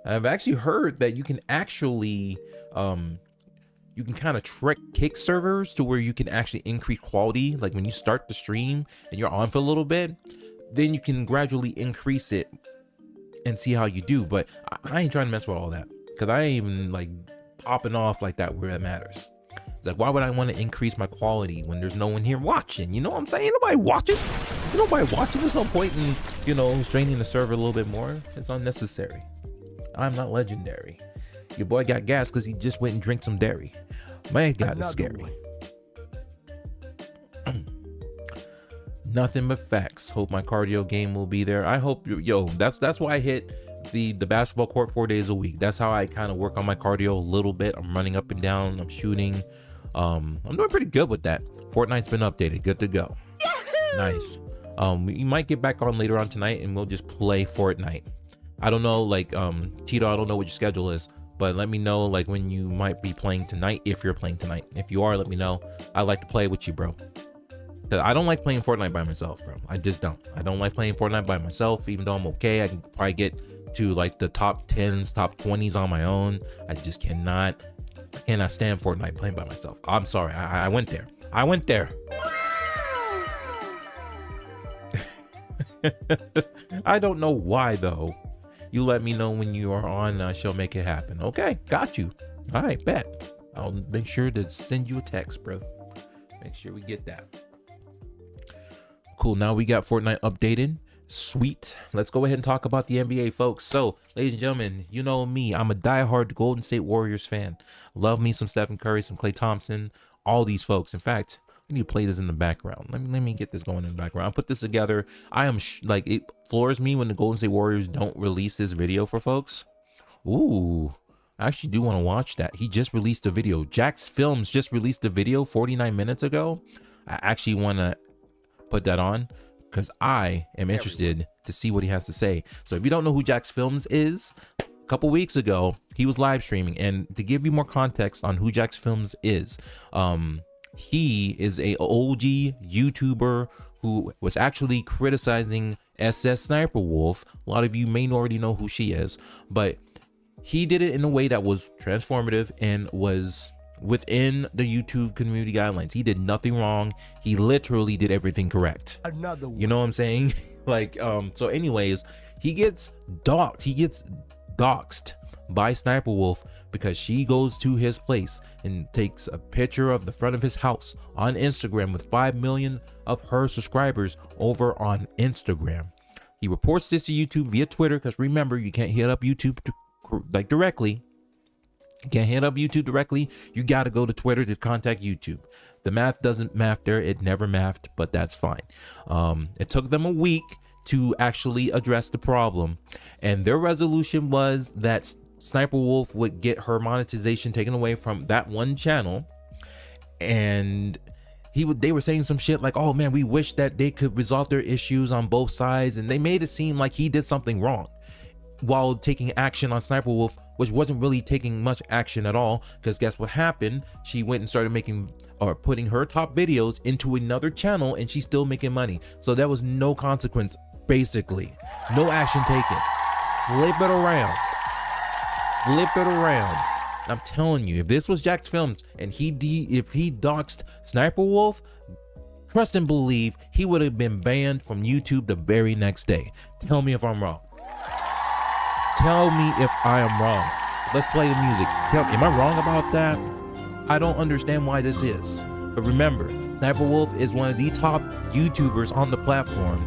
I've actually heard that you can actually, you can kind of trick Kick servers to where you can actually increase quality. Like when you start the stream and you're on for a little bit, then you can gradually increase it and see how you do. But I ain't trying to mess with all that, because I ain't even like popping off like that where it matters. It's like, why would I want to increase my quality when there's no one here watching? You know what I'm saying? Nobody watching. There's nobody watching. There's no point in, you know, straining the server a little bit more. It's unnecessary. I'm not legendary. Your boy got gas because he just went and drank some dairy. My God, it's scary. Nothing but facts. Hope my cardio game will be there. I hope, yo, that's why I hit the basketball court 4 days a week. That's how I kind of work on my cardio a little bit. I'm running up and down. I'm shooting. I'm doing pretty good with that. Fortnite's been updated. Good to go. Yahoo! Nice. We might get back on later on tonight and we'll just play Fortnite. I don't know, like, Tito, I don't know what your schedule is, But let me know like when you might be playing tonight, if you're playing tonight. If you are, let me know. I'd like to play with you, bro. Cause I don't like playing Fortnite by myself, bro. I just don't. I don't like playing Fortnite by myself, even though I'm okay. I can probably get to like the top 10s, top 20s on my own. I just cannot stand Fortnite playing by myself. I'm sorry. I went there. I went there. I don't know why though. You let me know when you are on. I shall make it happen. Okay, got you. All right, bet. I'll make sure to send you a text, bro. Make sure we get that. Cool. Now we got Fortnite updated. Sweet. Let's go ahead and talk about the NBA, folks. So, ladies and gentlemen, you know me. I'm a diehard Golden State Warriors fan. Love me some Stephen Curry, some Klay Thompson, all these folks. In fact, we need to play this in the background. Let me get this going in the background. I'll put this together. I am like, it floors me when the Golden State Warriors don't release this video for folks. Ooh, I actually do want to watch that. He just released a video. Jax Films just released a video 49 minutes ago. I actually want to put that on because I am interested to see what he has to say. So if you don't know who Jax Films is, a couple weeks ago, he was live streaming. And to give you more context on who Jax Films is, he is a OG YouTuber who was actually criticizing SS Sniper Wolf. A lot of you may already know who she is, but he did it in a way that was transformative and was within the YouTube community guidelines. He did nothing wrong. He literally did everything correct. Another one. You know what I'm saying? Like, so anyways, he gets doxxed. He gets doxxed by Sniper Wolf because she goes to his place and takes a picture of the front of his house on Instagram with 5 million of her subscribers over on Instagram. He reports this to YouTube via Twitter because remember, you can't hit up YouTube directly. You can't hit up YouTube directly. You got to go to Twitter to contact YouTube. The math doesn't math there. It never mathed, but that's fine. It took them a week to actually address the problem, and their resolution was that Sniper Wolf would get her monetization taken away from that one channel, and they were saying some shit like, oh man, we wish that they could resolve their issues on both sides, and they made it seem like he did something wrong while taking action on Sniper Wolf, which wasn't really taking much action at all, because guess what happened? She went and started putting her top videos into another channel, and she's still making money. So there was no consequence, basically. No action taken. Flip it around. I'm telling you, if this was Jax Films and if he doxed Sniper Wolf, trust and believe he would have been banned from YouTube the very next day. Tell me if I'm wrong. Tell me if I am wrong. Let's play the music. Tell me, am I wrong about that? I don't understand why this is. But remember, Sniper Wolf is one of the top YouTubers on the platform.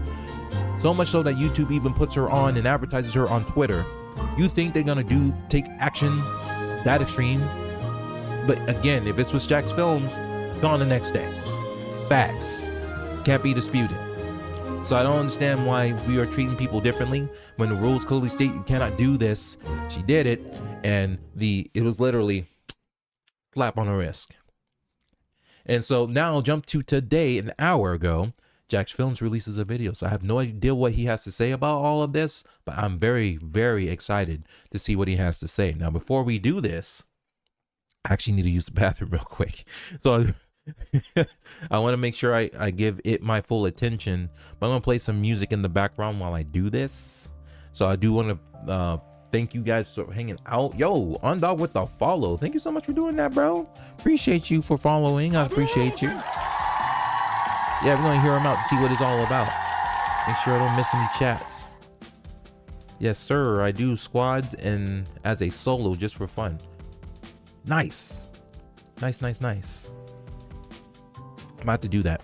So much so that YouTube even puts her on and advertises her on Twitter. You think they're gonna take action that extreme? But again, if it's with Jax Films, gone the next day. Facts. Can't be disputed. So I don't understand why we are treating people differently when the rules clearly state you cannot do this. She did it, and it was literally slap on the wrist. And so now I'll jump to today, an hour ago. Jax Films releases a video, so I have no idea what he has to say about all of this, but I'm very, very excited to see what he has to say. Now, before we do this, I actually need to use the bathroom real quick. So I want to make sure I give it my full attention, but I'm going to play some music in the background while I do this. So I do want to thank you guys for hanging out. Yo, Undog with the follow. Thank you so much for doing that, bro. Appreciate you for following. I appreciate you. Yeah, we're going to hear him out to see what it's all about. Make sure I don't miss any chats. Yes, sir. I do squads and as a solo just for fun. Nice. Nice. I'm about to do that.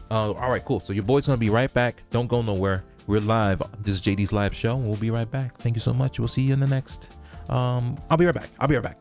All right, cool. So your boy's going to be right back. Don't go nowhere. We're live. This is JD's live show. We'll be right back. Thank you so much. We'll see you in the next. I'll be right back.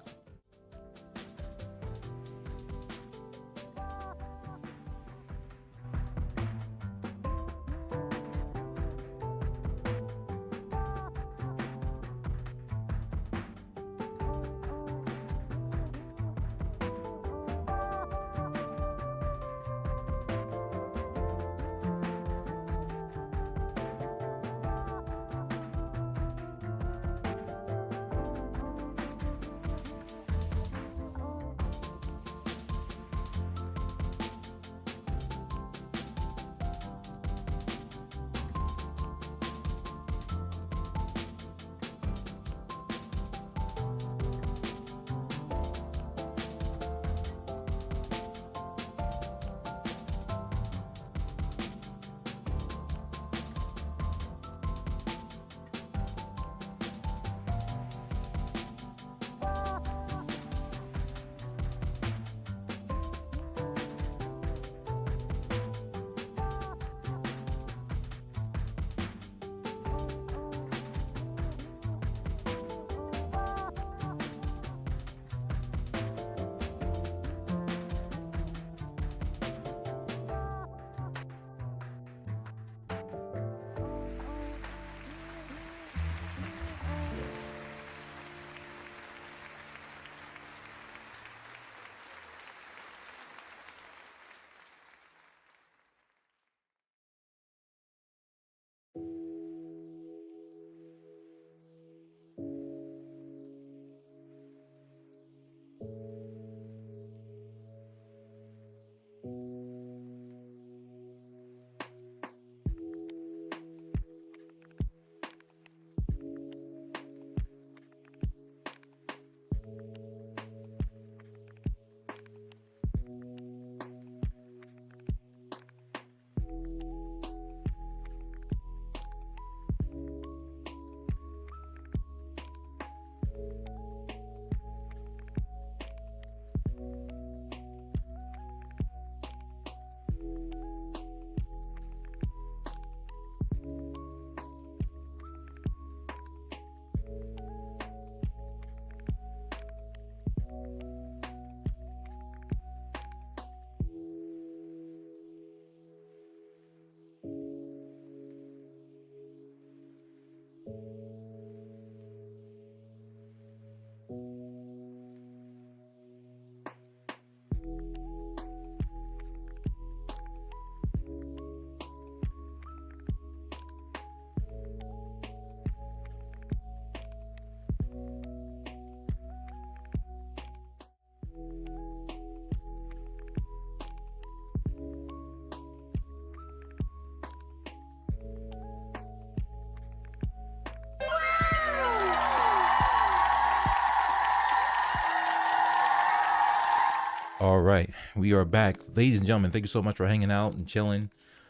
All right, we are back, ladies and gentlemen. Thank you so much for hanging out and chilling.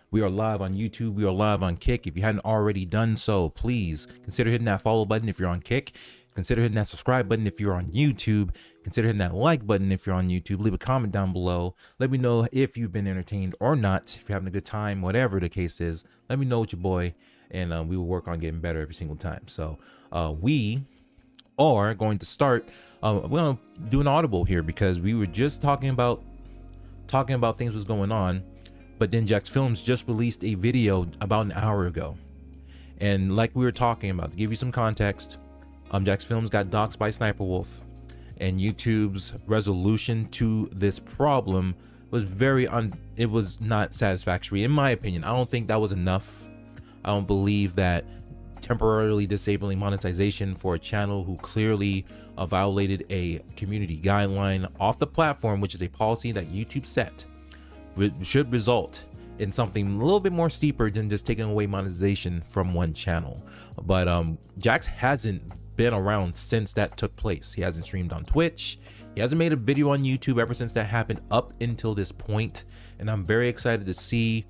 We are live on YouTube. We are live on Kick. If you hadn't already done so, please consider hitting that follow button if you're on Kick. Consider hitting that subscribe button if you're on YouTube. Consider hitting that like button if you're on YouTube. Leave a comment down below. Let me know if you've been entertained or not. If you're having a good time, whatever the case is, let me know with your boy, and we will work on getting better every single time. So we are going to start. We're gonna do an audible here because we were just talking about things was going on, but then Jax Films just released a video about an hour ago, and like we were talking about, to give you some context, Jax Films got doxxed by Sniper Wolf, and YouTube's resolution to this problem was it was not satisfactory in my opinion. I don't think that was enough. I don't believe that temporarily disabling monetization for a channel who clearly violated a community guideline off the platform, which is a policy that YouTube set, should result in something a little bit more steeper than just taking away monetization from one channel. But Jax hasn't been around since that took place. He hasn't streamed on Twitch. He hasn't made a video on YouTube ever since that happened up until this point, and I'm very excited to see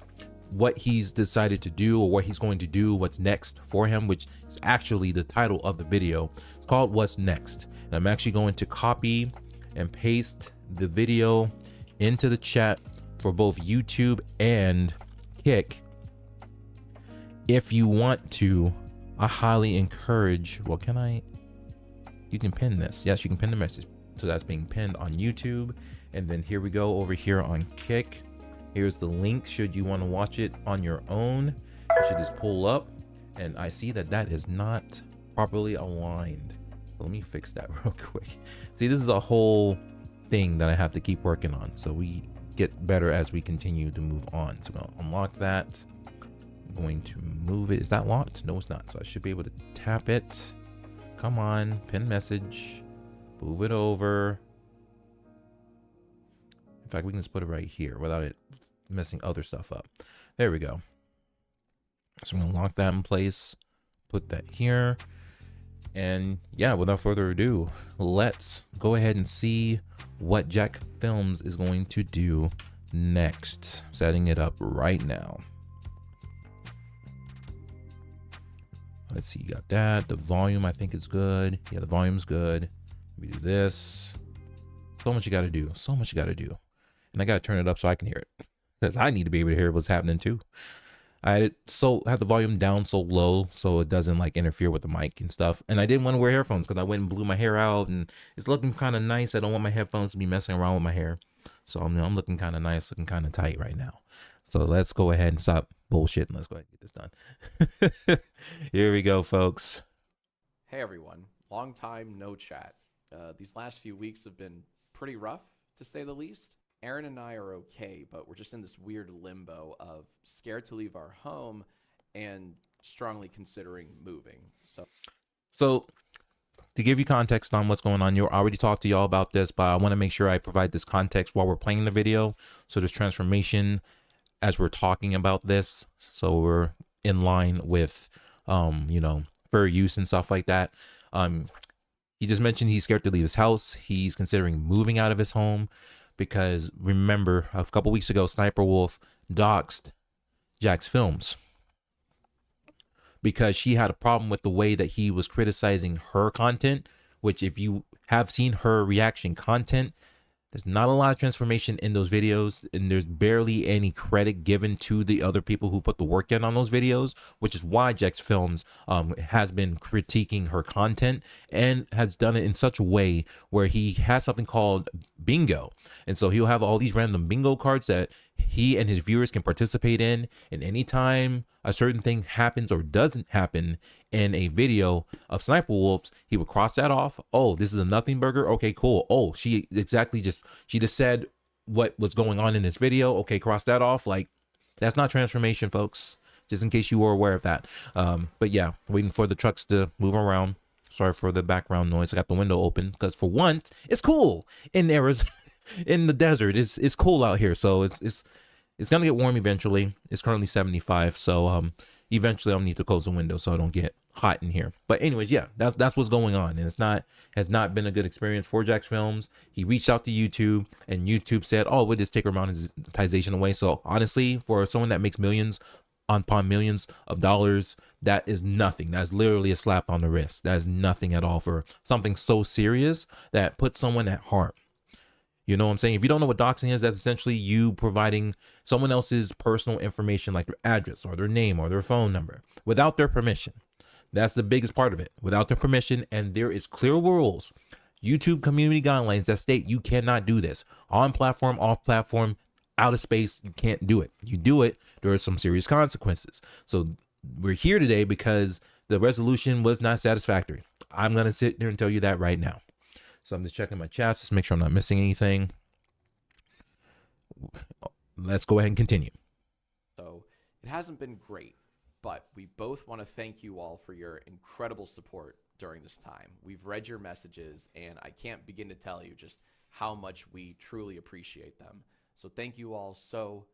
what he's decided to do, or what he's going to do, what's next for him, which is actually the title of the video. It's called What's Next, and I'm actually going to copy and paste the video into the chat for both YouTube and Kick. If you want to, I highly encourage, well, you can pin this. Yes, you can pin the message. So that's being pinned on YouTube, and then here we go over here on Kick. Here's the link should you want to watch it on your own. You should just pull up, and I see that is not properly aligned. So let me fix that real quick. See, this is a whole thing that I have to keep working on, so we get better as we continue to move on. So I'm gonna unlock that. I'm going to move it. Is that locked? No, it's not. So I should be able to tap it. Come on, pin message, move it over. In fact, we can just put it right here without it messing other stuff up. There we go. So I'm gonna lock that in place, put that here, and yeah, without further ado, let's go ahead and see what Jax Films is going to do next. Setting it up right now. Let's see, you got that. The volume I think is good. Yeah, the volume's good. Let me do this. So much you gotta do. So much you gotta do. And I gotta turn it up so I can hear it. Because I need to be able to hear what's happening too. I had the volume down so low so it doesn't like interfere with the mic and stuff. And I didn't want to wear headphones because I went and blew my hair out, and it's looking kind of nice. I don't want my headphones to be messing around with my hair. So I'm looking kind of nice, looking kind of tight right now. So let's go ahead and stop bullshitting. Let's go ahead and get this done. Here we go, folks. Hey everyone, long time no chat. These last few weeks have been pretty rough, to say the least. Aaron and I are okay, but we're just in this weird limbo of scared to leave our home and strongly considering moving. So to give you context on what's going on, I already talked to y'all about this, but I want to make sure I provide this context while we're playing the video. So there's transformation as we're talking about this, so we're in line with fair use and stuff like that. He just mentioned he's scared to leave his house. He's considering moving out of his home because, remember, a couple weeks ago, Sniper Wolf doxed Jax Films because she had a problem with the way that he was criticizing her content, which if you have seen her reaction content, there's not a lot of transformation in those videos, and there's barely any credit given to the other people who put the work in on those videos, which is why Jax Films has been critiquing her content and has done it in such a way where he has something called bingo. And so he'll have all these random bingo cards that he and his viewers can participate in, and anytime a certain thing happens or doesn't happen in a video of Sniper Wolves, he would cross that off. Oh, this is a nothing burger. Okay, cool. Oh, she just said what was going on in this video. Okay, cross that off. Like, that's not transformation, folks, just in case you were aware of that. But yeah, waiting for the trucks to move around. Sorry for the background noise. I got the window open because for once it's cool in Arizona. In the desert. It's cool out here, so it's gonna get warm eventually. It's currently 75, so Eventually, I'll need to close the window so I don't get hot in here. But anyways, yeah, that's what's going on, and has not been a good experience for Jax Films. He reached out to YouTube, and YouTube said, "Oh, we'll just take our monetization away." So honestly, for someone that makes millions upon millions of dollars, that is nothing. That's literally a slap on the wrist. That is nothing at all for something so serious that puts someone at harm. You know what I'm saying? If you don't know what doxing is, that's essentially you providing someone else's personal information, like their address or their name or their phone number, without their permission. That's the biggest part of it, without their permission. And there is clear rules, YouTube community guidelines that state you cannot do this on platform, off platform, out of space. You can't do it. You do it, there are some serious consequences. So we're here today because the resolution was not satisfactory. I'm going to sit there and tell you that right now. So I'm just checking my chats, just make sure I'm not missing anything. Let's go ahead and continue. So it hasn't been great, but we both want to thank you all for your incredible support during this time. We've read your messages, and I can't begin to tell you just how much we truly appreciate them. So thank you all so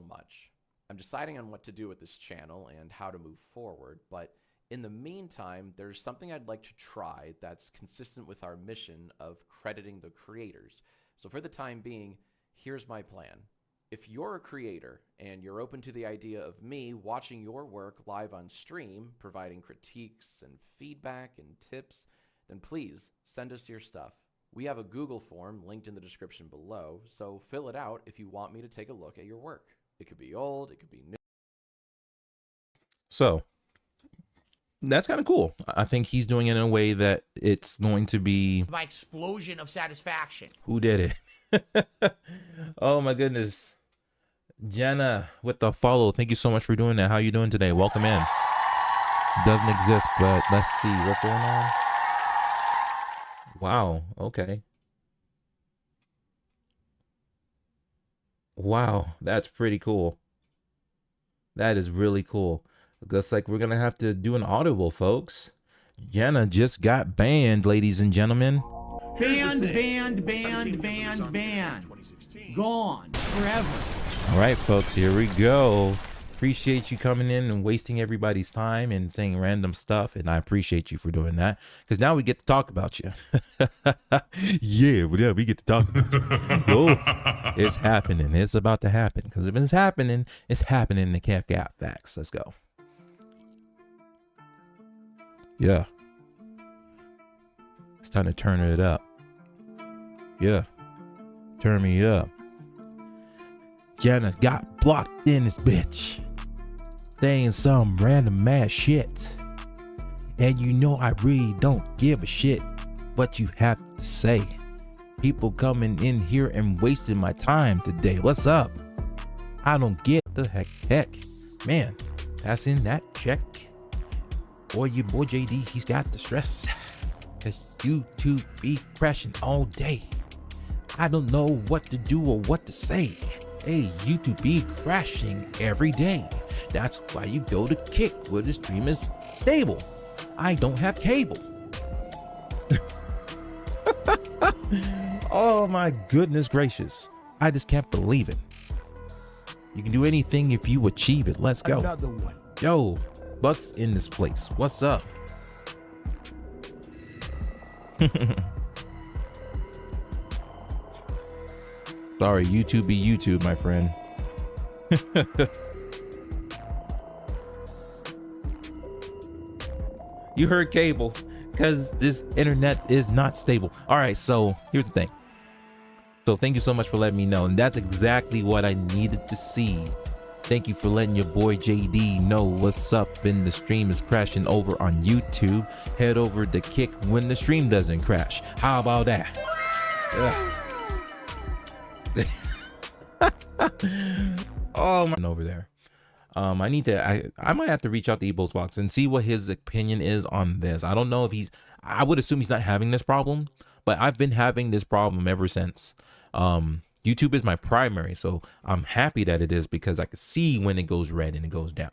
much. I'm deciding on what to do with this channel and how to move forward, but in the meantime, there's something I'd like to try that's consistent with our mission of crediting the creators. So for the time being, here's my plan. If you're a creator and you're open to the idea of me watching your work live on stream, providing critiques and feedback and tips, then please send us your stuff. We have a Google form linked in the description below, so fill it out if you want me to take a look at your work. It could be old, it could be new. So that's kind of cool. I think he's doing it in a way that it's going to be My explosion of satisfaction. who did it. Oh my goodness. Jenna with the follow. Thank you so much for doing that. How you doing today? Welcome in. Doesn't exist, but let's see what's going on. Wow. Okay. Wow. That's pretty cool. That is really cool. Looks like we're going to have to do an audible, folks. Jenna just got banned, ladies and gentlemen. Banned. Gone. Forever. All right, folks, here we go. Appreciate you coming in and wasting everybody's time and saying random stuff. And I appreciate you for doing that, because now we get to talk about you. Yeah, we get to talk about you. Oh, it's happening. It's about to happen. Because if it's happening in the Cap Gap Facts. Let's go. Yeah. It's time to turn it up. Yeah. Turn me up. Jenna got blocked in this bitch, saying some random ass shit. And you know I really don't give a shit what you have to say. People coming in here and wasting my time today. What's up? I don't get the heck. Man, passing that check. Boy, your boy JD, he's got the stress. Cause YouTube be crashing all day. I don't know what to do or what to say. Hey, YouTube be crashing every day. That's why you go to Kick, where the stream is stable. I don't have cable. Oh my goodness gracious. I just can't believe it. You can do anything if you achieve it. Let's go. Another one. Yo, Bucks in this place. What's up? Sorry, YouTube be YouTube, my friend. You heard cable, because this internet is not stable. All right, so here's the thing. So thank you so much for letting me know. And that's exactly what I needed to see. Thank you for letting your boy JD know what's up when the stream is crashing over on YouTube. Head over to Kick when the stream doesn't crash. How about that? Oh my, over there. I might have to reach out to Ebo's Box and see what his opinion is on this. I don't know if I would assume he's not having this problem, but I've been having this problem ever since. YouTube is my primary, so I'm happy that it is, because I can see when it goes red and it goes down.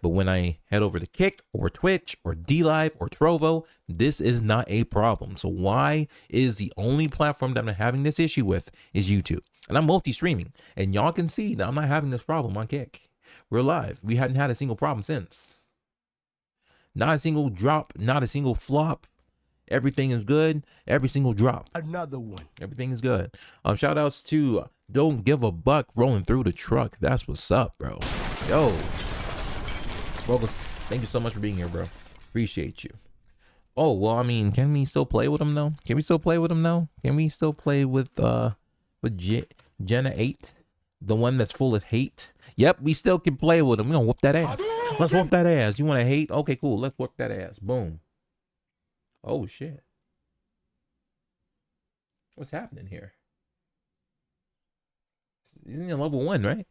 But when I head over to Kick or Twitch or DLive or Trovo, this is not a problem. So why is the only platform that I'm having this issue with is YouTube? And I'm multi-streaming, and y'all can see that I'm not having this problem on Kick. We're live. We hadn't had a single problem since. Not a single drop, not a single flop. Everything is good. Every single drop. Another one. Everything is good. Shout outs to Don't Give a Buck rolling through the truck. That's what's up, bro. Yo. Bro, thank you so much for being here, bro. Appreciate you. Oh, well, I mean, can we still play with him though? Can we still play with him though? Can we still play with Jenna 8? The one that's full of hate? Yep, we still can play with him. We're gonna whoop that ass. Let's whoop that ass. You wanna hate? Okay, cool. Let's whoop that ass. Boom. Oh shit. What's happening here? Isn't he level 1, right?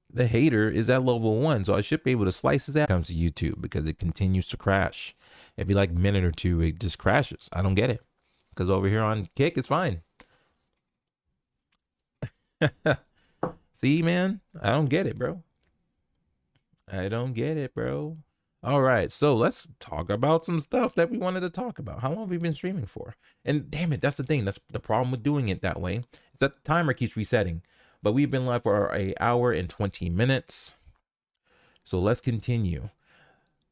The hater is at level 1, so I should be able to slice his ass. Comes to YouTube because it continues to crash. If you like a minute or two, it just crashes. I don't get it. Because over here on Kick, it's fine. See, man? I don't get it, bro. I don't get it, bro. All right, so let's talk about some stuff that we wanted to talk about. How long have we been streaming for? And damn it, that's the thing. That's the problem with doing it that way. Is that the timer keeps resetting. But we've been live for an hour and 20 minutes. So let's continue.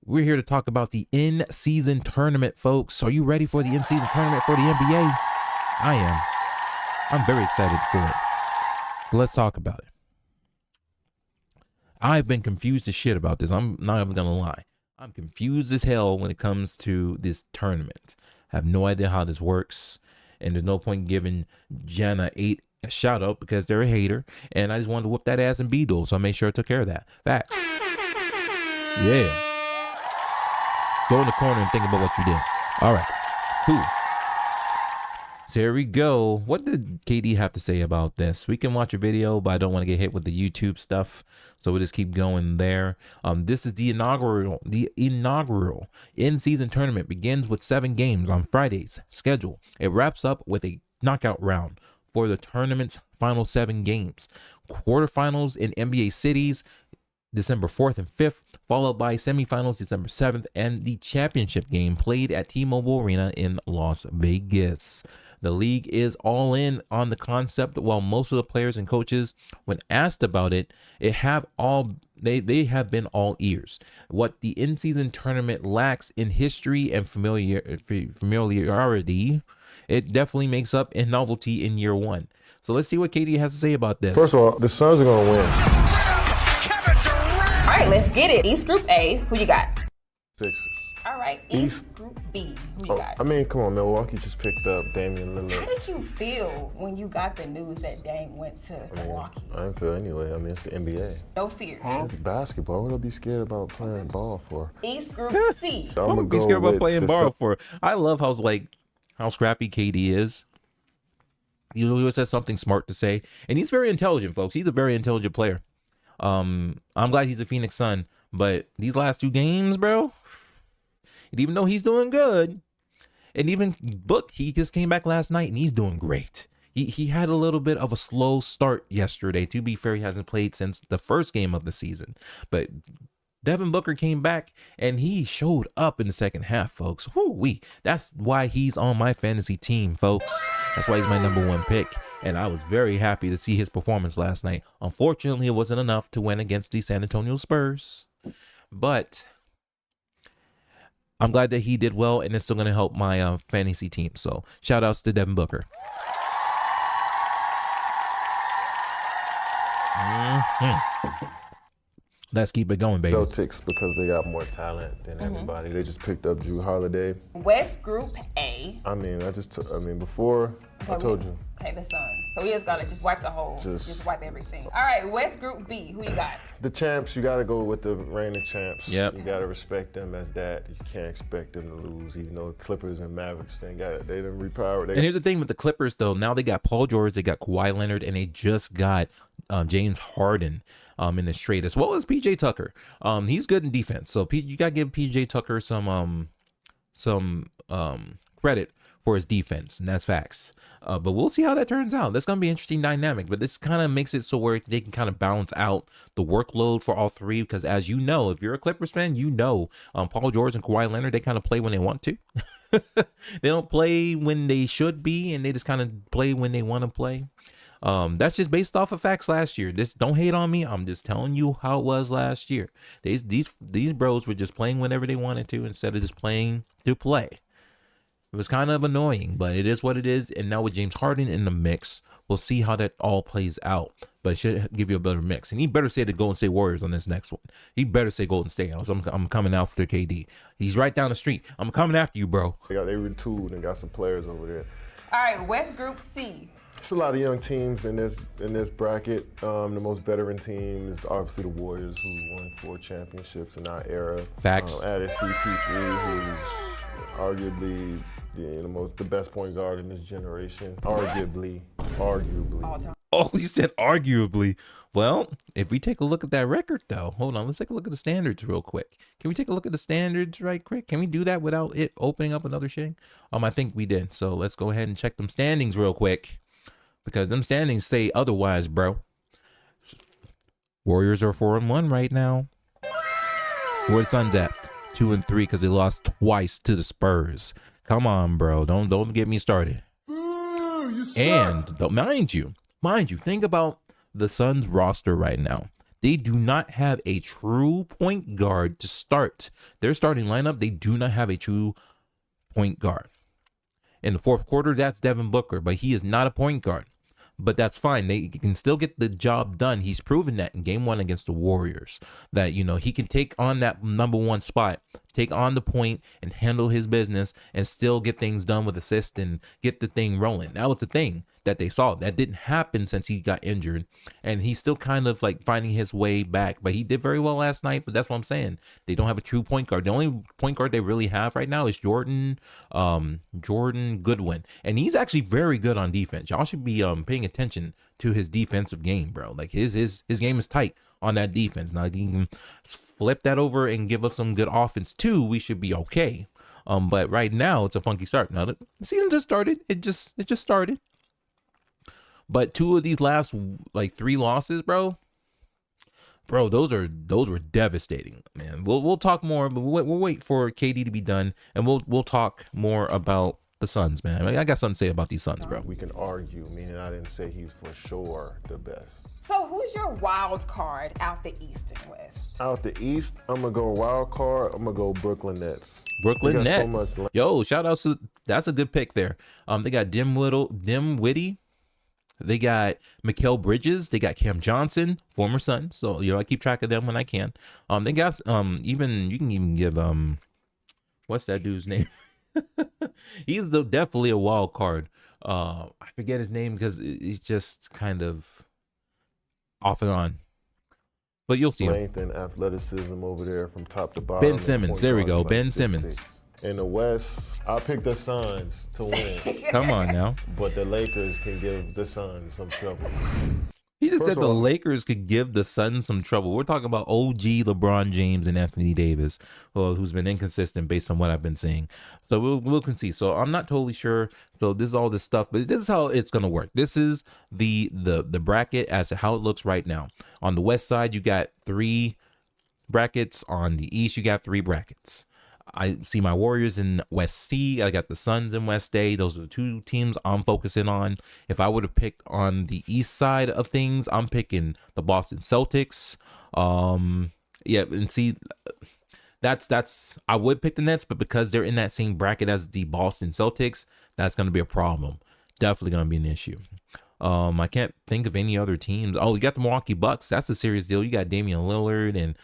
We're here to talk about the in-season tournament, folks. Are you ready for the in-season tournament for the NBA? I am. I'm very excited for it. So let's talk about it. I've been confused as shit about this. I'm not even going to lie. I'm confused as hell when it comes to this tournament. I have no idea how this works. And there's no point giving Jenna 8 a shout out because they're a hater. And I just wanted to whoop that ass in B-Duel. So I made sure I took care of that. Facts. Yeah. Go in the corner and think about what you did. All right. Cool. So here we go. What did KD have to say about this? We can watch a video, but I don't want to get hit with the YouTube stuff. So we'll just keep going there. This is the inaugural in-season tournament. Begins with 7 games on Friday's schedule. It wraps up with a knockout round for the tournament's final 7 games. Quarterfinals in NBA cities, December 4th and 5th, followed by semifinals December 7th, and the championship game played at T-Mobile Arena in Las Vegas. The league is all in on the concept, while most of the players and coaches, when asked about it, they have been all ears. What the in-season tournament lacks in history and familiarity, it definitely makes up in novelty in year 1. So let's see what KD has to say about this. First of all, the Suns are going to win. All right, let's get it. East Group A, who you got? Sixers. All right, East Group B, who you got? I mean, come on, Milwaukee just picked up Damian Lillard. How did you feel when you got the news that Dame went to Milwaukee? I didn't feel anyway. I mean, it's the NBA. No fear. It's basketball. What would I be scared about playing ball for? East Group C. I'm I'm gonna be go scared about with playing the ball for. I love how scrappy KD is. He always has something smart to say, and he's very intelligent, folks. He's a very intelligent player. I'm glad he's a Phoenix Sun, but these last 2 games, bro. And even though he's doing good, and even Book, he just came back last night and he's doing great. He had a little bit of a slow start yesterday. To be fair, he hasn't played since the first game of the season, but Devin Booker came back and he showed up in the second half, folks. Woo-wee. That's why he's on my fantasy team, folks. That's why he's my number 1 pick. And I was very happy to see his performance last night. Unfortunately, it wasn't enough to win against the San Antonio Spurs. But I'm glad that he did well, and it's still going to help my fantasy team. So shout outs to Devin Booker. Let's keep it going, baby. Celtics, because they got more talent than everybody. They just picked up Drew Holiday. West Group A. I mean, before I told you. Okay, the Suns. So he just got to just wipe the whole, just wipe everything. All right, West Group B, who you got? The champs, you got to go with the reigning champs. Yep. You got to respect them as that. You can't expect them to lose, even though Clippers and Mavericks, they didn't repower. And here's the thing with the Clippers, though. Now they got Paul George, they got Kawhi Leonard, and they just got James Harden in this trade, as well as PJ Tucker. He's good in defense, so you got to give PJ Tucker some credit for his defense, and that's facts. But we'll see how that turns out. That's going to be an interesting dynamic, but this kind of makes it so where they can kind of balance out the workload for all three, because as you know, if you're a Clippers fan, you know Paul George and Kawhi Leonard, they kind of play when they want to. They don't play when they should be, and they just kind of play when they want to play. That's just based off of facts last year. This don't hate on me. I'm just telling you how it was last year. These bros were just playing whenever they wanted to instead of just playing to play. It was kind of annoying, but it is what it is. And now with James Harden in the mix, we'll see how that all plays out. But it should give you a better mix. And he better say the Golden State Warriors on this next one. He better say Golden State. I'm coming after KD. He's right down the street. I'm coming after you, bro. They retooled and got some players over there. All right, West Group C. It's a lot of young teams in this bracket. The most veteran team is obviously the Warriors, who won 4 championships in our era. Facts. Added CP3, who's arguably the best point guard in this generation. Arguably. All time. Oh, you said arguably. Well, if we take a look at that record, though, hold on, let's take a look at the standards real quick. Can we take a look at the standards right quick? Can we do that without it opening up another shit? I think we did. So let's go ahead and check them standings real quick, because them standings say otherwise, bro. Warriors are 4-1 right now. Where the Suns at? 2-3 because they lost twice to the Spurs. Come on, bro. Don't get me started. And mind you, think about the Suns roster right now. They do not have a true point guard to start. Their starting lineup, they do not have a true point guard. In the fourth quarter, that's Devin Booker, but he is not a point guard. But that's fine. They can still get the job done. He's proven that in game 1 against the Warriors, that, he can take on that number 1 spot, take on the point and handle his business and still get things done with assists and get the thing rolling. That was the thing that they saw. That didn't happen since he got injured, and he's still kind of like finding his way back, but he did very well last night. But that's what I'm saying. They don't have a true point guard. The only point guard they really have right now is Jordan Goodwin, and he's actually very good on defense. Y'all should be paying attention to his defensive game, bro. Like his game is tight on that defense. Now, if he can flip that over and give us some good offense too, we should be okay. But right now it's a funky start. Now the season just started. It just started. But 2 of these last 3 losses, bro, those were devastating, man. We'll talk more, but we'll wait for KD to be done, and we'll talk more about the Suns, man. I got something to say about these Suns, bro. We can argue, meaning I didn't say he's for sure the best. So who's your wild card out the East and West? Out the East, I'm gonna go wild card. I'm gonna go Brooklyn Nets. Brooklyn Nets. Yo, shout out to, that's a good pick there. They got Dinwiddie. They got Mikal Bridges. They got Cam Johnson, former Sun. So, I keep track of them when I can. They got you can even give what's that dude's name? He's definitely a wild card. I forget his name because he's just kind of off and on. But you'll see him. Length and athleticism over there from top to bottom. Ben Simmons. There we go. Ben Simmons. In the West, I picked the Suns to win. Come on now. But the Lakers can give the Suns some trouble. He just said the Lakers could give the Suns some trouble. We're talking about OG LeBron James and Anthony Davis, who's been inconsistent based on what I've been seeing. So we'll see. So I'm not totally sure. So this is all this stuff, but this is how it's gonna work. This is the bracket as to how it looks right now. On the West side, you got 3 brackets. On the East, you got 3 brackets. I see my Warriors in West C. I got the Suns in West A. Those are the 2 teams I'm focusing on. If I would have picked on the East side of things, I'm picking the Boston Celtics. Yeah, and see, that's I would pick the Nets, but because they're in that same bracket as the Boston Celtics, that's going to be a problem. Definitely going to be an issue. I can't think of any other teams. Oh, you got the Milwaukee Bucks. That's a serious deal. You got Damian Lillard and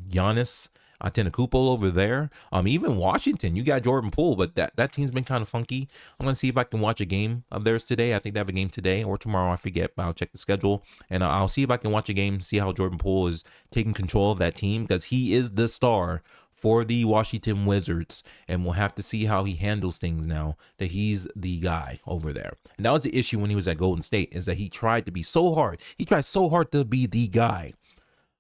Giannis Antetokounmpo over there. Even Washington, you got Jordan Poole, but that team's been kind of funky. I'm gonna see if I can watch a game of theirs today. I think they have a game today or tomorrow. I forget, but I'll check the schedule and I'll see if I can watch a game, see how Jordan Poole is taking control of that team, because he is the star for the Washington Wizards, and we'll have to see how he handles things now that he's the guy over there. And that was the issue when he was at Golden State, is that he tried to be so hard. He tried so hard to be the guy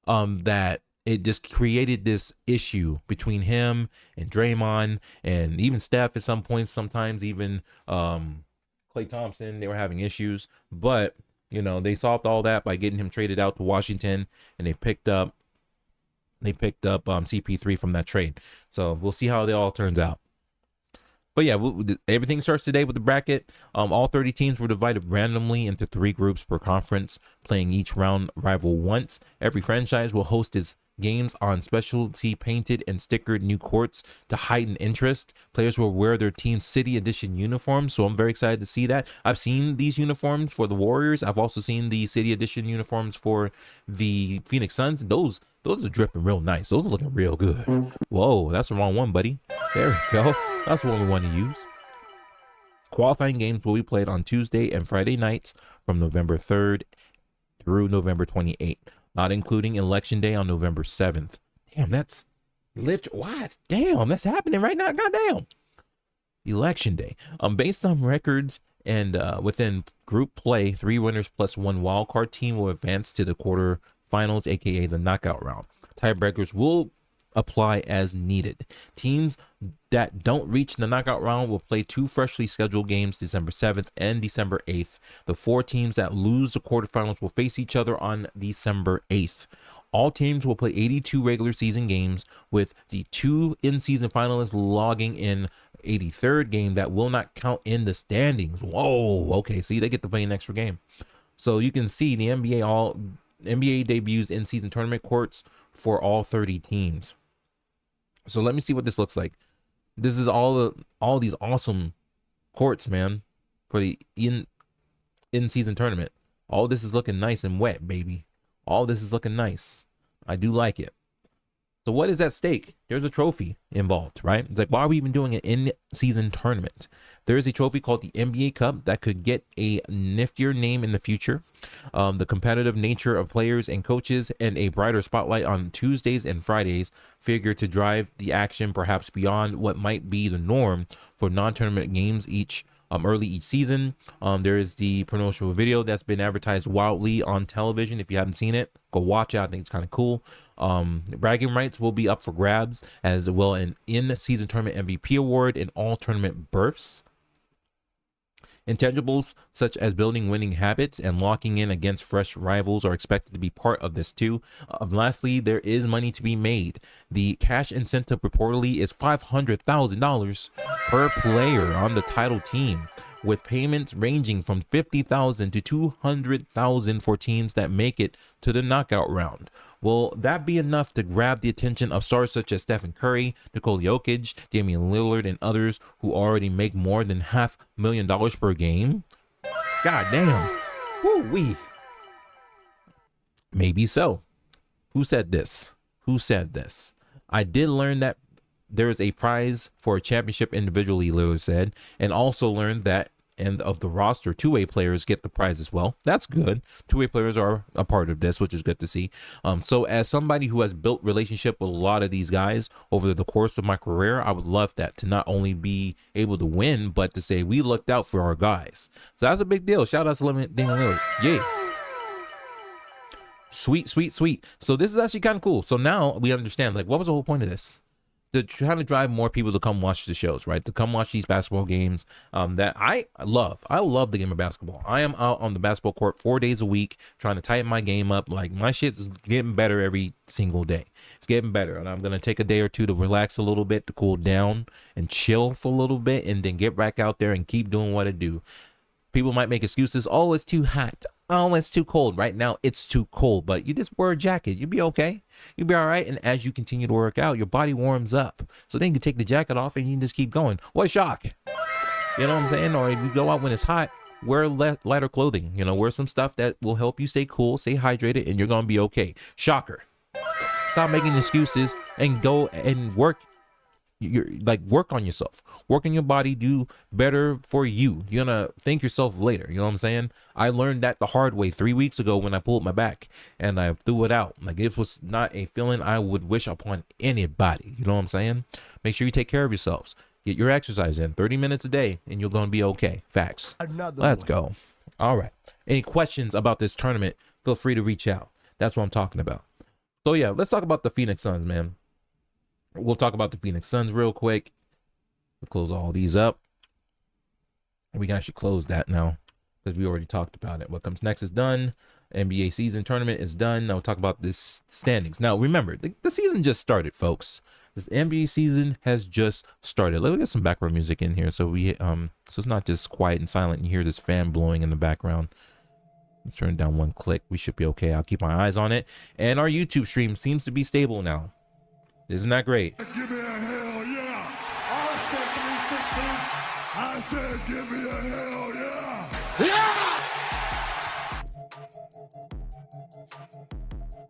that it just created this issue between him and Draymond and even Steph at some points. Sometimes even Klay Thompson, they were having issues. But, they solved all that by getting him traded out to Washington, and they picked up CP3 from that trade. So we'll see how it all turns out. But yeah, everything starts today with the bracket. All 30 teams were divided randomly into 3 groups per conference, playing each round rival once. Every franchise will host its games on specialty painted and stickered new courts to heighten interest. Players will wear their team's City Edition uniforms, so I'm very excited to see that. I've seen these uniforms for the Warriors. I've also seen the City Edition uniforms for the Phoenix Suns. Those are dripping real nice. Those are looking real good. Whoa, that's the wrong one, buddy. There we go. That's the one we want to use. Qualifying games will be played on Tuesday and Friday nights from November 3rd through November 28th, not including Election Day on November 7th. Damn, that's lit. What? Damn, that's happening right now. Goddamn. Election Day. Based on records and within group play, 3 winners plus 1 wildcard team will advance to the quarterfinals, aka the knockout round. Tiebreakers will apply as needed. Teams that don't reach the knockout round will play 2 freshly scheduled games, December 7th and December 8th. The 4 teams that lose the quarterfinals will face each other on December 8th. All teams will play 82 regular season games, with the 2 in-season finalists logging in 83rd game that will not count in the standings. Whoa, okay, see, they get to play an extra game. So you can see the NBA debuts in-season tournament courts for all 30 teams. So let me see what this looks like. This is all these awesome courts, man, for the in-season tournament. All this is looking nice and wet, baby. All this is looking nice. I do like it. So what is at stake? There's a trophy involved, right? It's like, why are we even doing an in-season tournament? There is a trophy called the NBA Cup that could get a niftier name in the future. The competitive nature of players and coaches and a brighter spotlight on Tuesdays and Fridays figure to drive the action perhaps beyond what might be the norm for non-tournament games early each season. There is the promotional video that's been advertised wildly on television. If you haven't seen it, go watch it. I think it's kind of cool. Bragging rights will be up for grabs, as well an in-season tournament MVP award and all tournament berths. Intangibles such as building winning habits and locking in against fresh rivals are expected to be part of this too. Lastly, there is money to be made. The cash incentive reportedly is $500,000 per player on the title team, with payments ranging from $50,000 to $200,000 for teams that make it to the knockout round. Will that be enough to grab the attention of stars such as Stephen Curry, Nikola Jokic, Damian Lillard, and others who already make more than $500,000 per game? God damn. Woo-wee. Maybe so. Who said this? Who said this? I did learn that there is a prize for a championship individually, Lillard said, and also learned that end of the roster, 2-way players get the prize as well. That's good. 2-way players are a part of this, which is good to see. So as somebody who has built relationship with a lot of these guys over the course of my career, I would love that, to not only be able to win, but to say we looked out for our guys. So that's a big deal. Shout out to Damian Lillard. Yeah. Sweet, sweet, sweet. So this is actually kind of cool. So now we understand, like, what was the whole point of this? To try to drive more people to come watch the shows, right? To come watch these basketball games that I love. I love the game of basketball. I am out on the basketball court 4 days a week trying to tighten my game up. Like, my shit is getting better every single day. It's getting better. And I'm going to take a day or two to relax a little bit, to cool down and chill for a little bit, and then get back out there and keep doing what I do. People might make excuses. Oh, it's too hot. Oh, it's too cold. Right now, it's too cold. But you just wear a jacket. You'll be okay. You'll be all right. And as you continue to work out, your body warms up. So then you can take the jacket off and you can just keep going. What a shock. You know what I'm saying? Or if you go out when it's hot, wear lighter clothing. You know, wear some stuff that will help you stay cool, stay hydrated, and you're going to be okay. Shocker. Stop making excuses and go and work. Work on yourself, work on your body, do better for you. You're gonna thank yourself later. You know what I'm saying? I learned that the hard way 3 weeks ago when I pulled my back and I threw it out. Like, it was not a feeling I would wish upon anybody. You know what I'm saying? Make sure you take care of yourselves. Get your exercise in 30 minutes a day and you're gonna be okay. Facts. Let's go. All right. Any questions about this tournament? Feel free to reach out. That's what I'm talking about. So yeah, let's talk about the Phoenix Suns, man. We'll talk about the Phoenix Suns real quick. We'll close all these up. We can actually close that now because we already talked about it. What comes next is done. NBA season tournament is done. Now we'll talk about this standings. Now remember, the season just started, folks. This NBA season has just started. Let me get some background music in here so so it's not just quiet and silent. You hear this fan blowing in the background. Let's turn it down one click. We should be okay. I'll keep my eyes on it. And our YouTube stream seems to be stable now. Isn't that great? Give me a hell yeah! Austin 316. I said give me a hell yeah!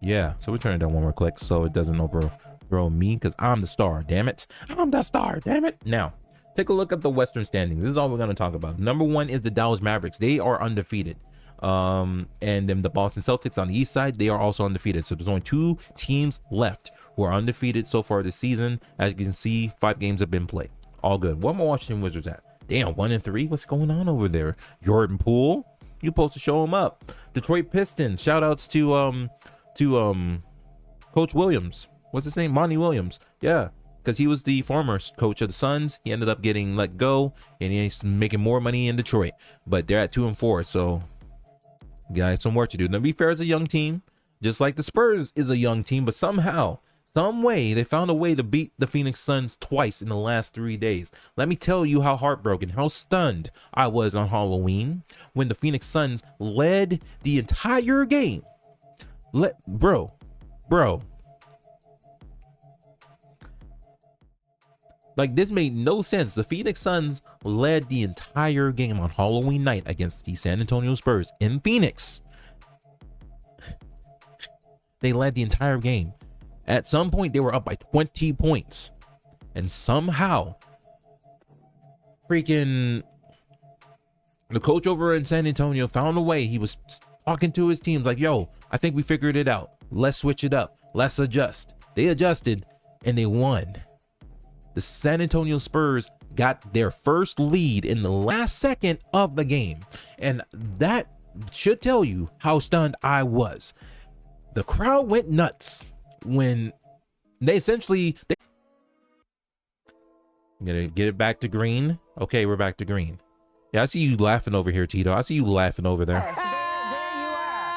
Yeah, so we turn it down one more click so it doesn't overthrow me because I'm the star, damn it. I'm the star, damn it. Now, take a look at the Western standings. This is all we're going to talk about. Number 1 is the Dallas Mavericks. They are undefeated. And then the Boston Celtics on the east side, they are also undefeated. So there's only 2 teams left who are undefeated so far this season. As you can see, 5 games have been played. All good. Where are my Washington Wizards at? Damn, 1-3. What's going on over there? Jordan Poole, you supposed to show him up. Detroit Pistons. Shout outs to Coach Williams. What's his name? Monty Williams. Yeah, because he was the former coach of the Suns. He ended up getting let go, and he's making more money in Detroit. But they're at 2-4, so got some work to do. Now, to be fair, it's a young team, just like the Spurs is a young team. But somehow, some way, they found a way to beat the Phoenix Suns twice in the last 3 days. Let me tell you how heartbroken, how stunned I was on Halloween when the Phoenix Suns led the entire game. Bro. Like, this made no sense. The Phoenix Suns led the entire game on Halloween night against the San Antonio Spurs in Phoenix. They led the entire game. At some point, they were up by 20 points. And somehow, freaking the coach over in San Antonio found a way. He was talking to his teams like, yo, I think we figured it out. Let's switch it up. Let's adjust. They adjusted and they won. The San Antonio Spurs got their first lead in the last second of the game. And that should tell you how stunned I was. The crowd went nuts when they essentially... I'm gonna get it back to green. Okay, we're back to green. Yeah, I see you laughing over here, Tito. I see you laughing over there.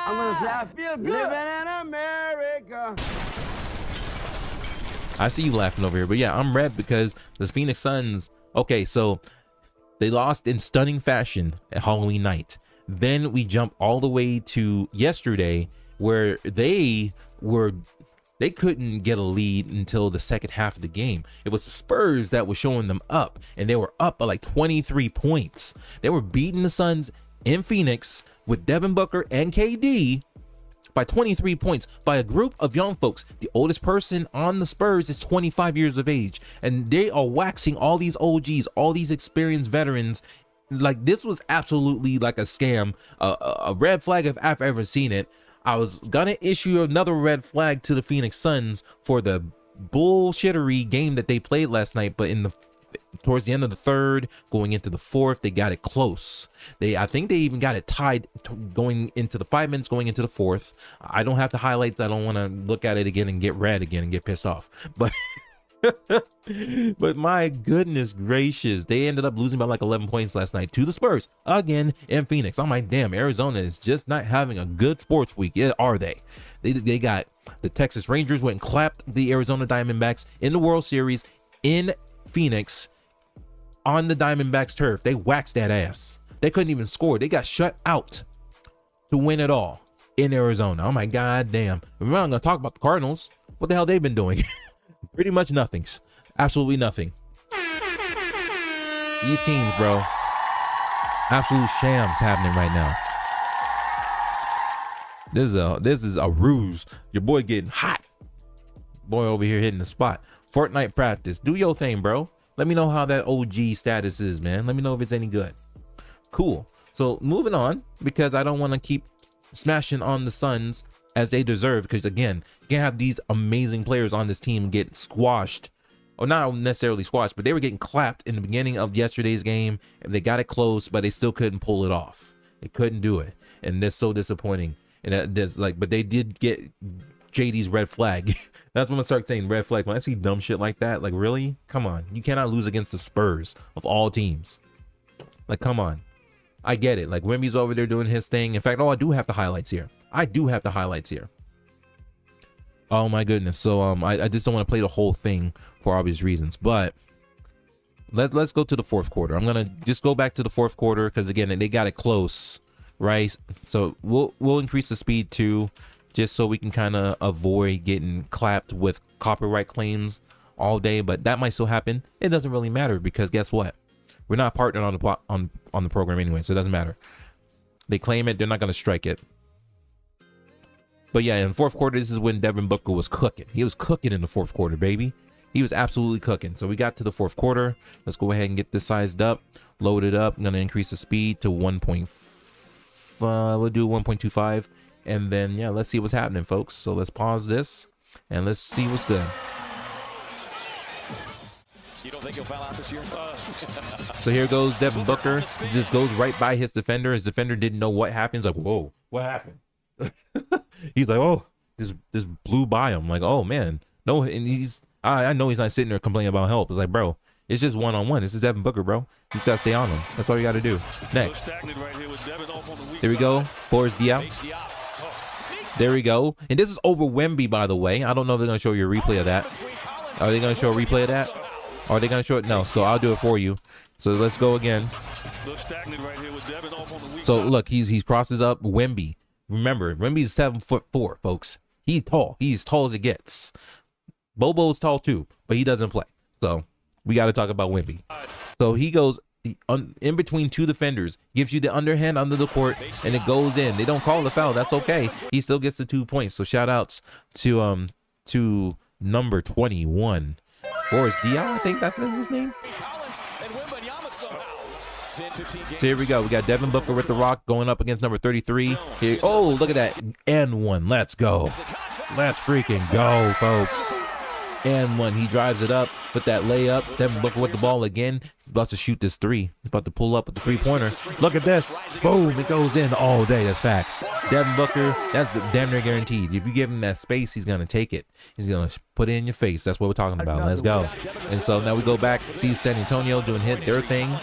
I'm gonna say I feel good living in America. I see you laughing over here, but yeah, I'm red because the Phoenix Suns, okay, so they lost in stunning fashion at Halloween night. Then we jump all the way to yesterday where they couldn't get a lead until the second half of the game. It was the Spurs that was showing them up, and they were up by like 23 points. They were beating the Suns in Phoenix with Devin Booker and KD by 23 points by a group of young folks. The oldest person on the Spurs is 25 years of age, and they are waxing all these OGs, all these experienced veterans. Like, this was absolutely like a scam, a red flag if I've ever seen it. I was gonna issue another red flag to the Phoenix Suns for the bullshittery game that they played last night, but towards the end of the third, going into the fourth, they got it close. I think they even got it tied going into the 5 minutes, going into the fourth. I don't have the highlights. I don't want to look at it again and get red again and get pissed off. But but my goodness gracious, they ended up losing by like 11 points last night to the Spurs again in Phoenix. I'm like, damn, Arizona is just not having a good sports week. Yeah, are they? They got the Texas Rangers went and clapped the Arizona Diamondbacks in the World Series in Phoenix on the Diamondbacks turf. They waxed that ass. They couldn't even score. They got shut out to win it all in Arizona. Oh my god damn. We're not gonna talk about the Cardinals. What the hell they've been doing? Pretty much nothing. Absolutely nothing. These teams, bro. Absolute shams happening right now. This is a ruse. Your boy getting hot. Boy over here hitting the spot. Fortnite practice. Do your thing, bro. Let me know how that OG status is, man. Let me know if it's any good. Cool. So moving on, because I don't want to keep smashing on the Suns as they deserve, because again, you can't have these amazing players on this team get squashed, or not necessarily squashed, but they were getting clapped in the beginning of yesterday's game. They got it close, but they still couldn't pull it off. They couldn't do it, and that's so disappointing. And that's like, but they did get JD's red flag. That's when I'm gonna start saying red flag. When I see dumb shit like that, like, really? Come on. You cannot lose against the Spurs of all teams. Like, come on. I get it. Like, Wemby's over there doing his thing. In fact, I do have the highlights here. Oh my goodness. So I just don't want to play the whole thing for obvious reasons, but let's go to the fourth quarter. I'm gonna just go back to the fourth quarter because again they got it close, right? So we'll increase the speed too, just so we can kind of avoid getting clapped with copyright claims all day. But that might still happen. It doesn't really matter because guess what? We're not partnered on the on the program anyway, so it doesn't matter. They claim it, they're not gonna strike it. But yeah, in the fourth quarter, this is when Devin Booker was cooking. He was cooking in the fourth quarter, baby. He was absolutely cooking. So we got to the fourth quarter. Let's go ahead and get this sized up, load it up. I'm going to increase the speed to 1.5. We'll do 1.25. And then, yeah, let's see what's happening, folks. So let's pause this and let's see what's good. You don't think he'll foul out this year? So here goes Devin Booker. He just goes right by his defender. His defender didn't know what happened. He's like, whoa, what happened? He's like, oh, this blew by him. Like, oh man, no, and I know he's not sitting there complaining about help. It's like, bro, it's just one-on-one. This is Devin Booker, bro. You just gotta stay on him. That's all you gotta do. Next, there we go. Boris Diaw. There we go. And this is over Wemby, by the way. I don't know if they're gonna show you a replay of that. Are they gonna show a replay of that? Or are they gonna show it? No. So I'll do it for you. So let's go again. So look, he's crosses up Wemby. Remember, Wemby's 7'4", folks. He's tall. He's tall as it gets. Bobo's tall too, but he doesn't play. So we got to talk about Wemby. So he goes in between two defenders, gives you the underhand under the court, and it goes in. They don't call the foul. That's okay. He still gets the 2 points. So shout outs to number 21, Boris Diaw. I think that's his name. So here we go. We got Devin Booker with the rock going up against number 33. Here, oh, look at that. And one. Let's go. Let's freaking go, folks. And one. He drives it up with that layup. Devin Booker with the ball again. He's about to shoot this three. He's about to pull up with the three-pointer. Look at this. Boom. It goes in all day. That's facts. Devin Booker, that's damn near guaranteed. If you give him that space, he's going to take it. He's going to put it in your face. That's what we're talking about. Let's go. And so now we go back to see San Antonio doing their thing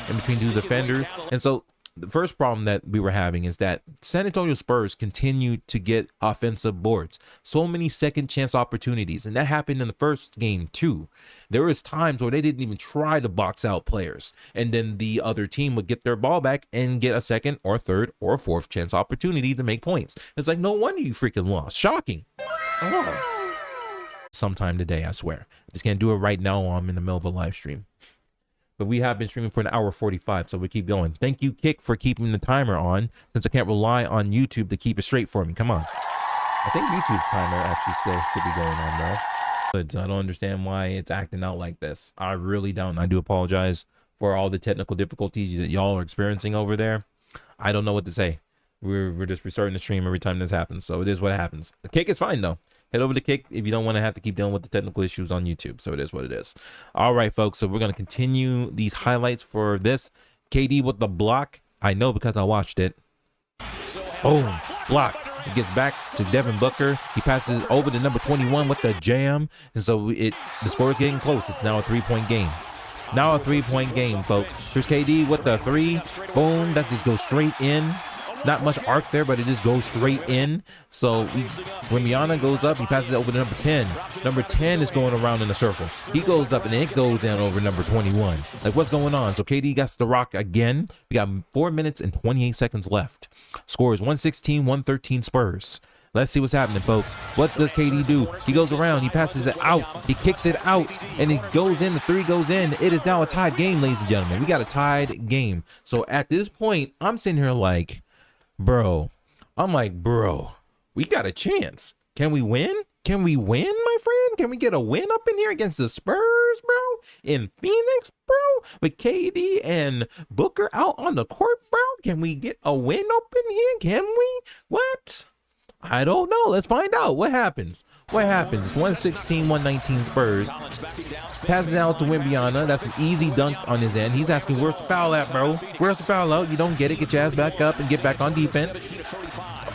in between two defenders. And so the first problem that we were having is that San Antonio Spurs continue to get offensive boards. So many second chance opportunities. And that happened in the first game too. There was times where they didn't even try to box out players. And then the other team would get their ball back and get a second or third or fourth chance opportunity to make points. It's like, no wonder you freaking lost. Shocking. Oh. Sometime today, I swear. I just can't do it right now while I'm in the middle of a live stream. But we have been streaming for an hour 45, so we keep going. Thank you, Kick, for keeping the timer on, since I can't rely on YouTube to keep it straight for me. Come on. I think YouTube's timer actually still should be going on, though. But I don't understand why it's acting out like this. I really don't. I do apologize for all the technical difficulties that y'all are experiencing over there. I don't know what to say. We're just restarting the stream every time this happens, so it is what happens. The Kick is fine, though. Head over to Kick if you don't want to have to keep dealing with the technical issues on YouTube. So it is what it is. All right, folks. So we're going to continue these highlights for this. KD with the block. I know because I watched it. Boom. Block. It gets back to Devin Booker. He passes over to number 21 with the jam. And so the score is getting close. It's now a 3-point game. Now a 3-point game, folks. Here's KD with the three. Boom. That just goes straight in. Not much arc there, but it just goes straight in. So when Miana goes up, he passes it over to number 10. Number 10 is going around in a circle. He goes up and it goes down over number 21. Like, what's going on? So KD got the rock again. We got 4 minutes and 28 seconds left. Score is 116-113 Spurs. Let's see what's happening, folks. What does KD do? He goes around. He passes it out. He kicks it out. And it goes in. The three goes in. It is now a tied game, ladies and gentlemen. We got a tied game. So at this point, I'm sitting here like, bro, we got a chance. Can we win? Can we win, my friend? Can we get a win up in here against the Spurs, bro? In Phoenix, bro? With KD and Booker out on the court, bro? Can we get a win up in here? Can we? What? I don't know. Let's find out. What happens? What happens? It's 116-119 Spurs. Passes out to Wembyana. That's an easy dunk on his end. He's asking, where's the foul at, bro? Where's the foul out? You don't get it. Get your ass back up and get back on defense.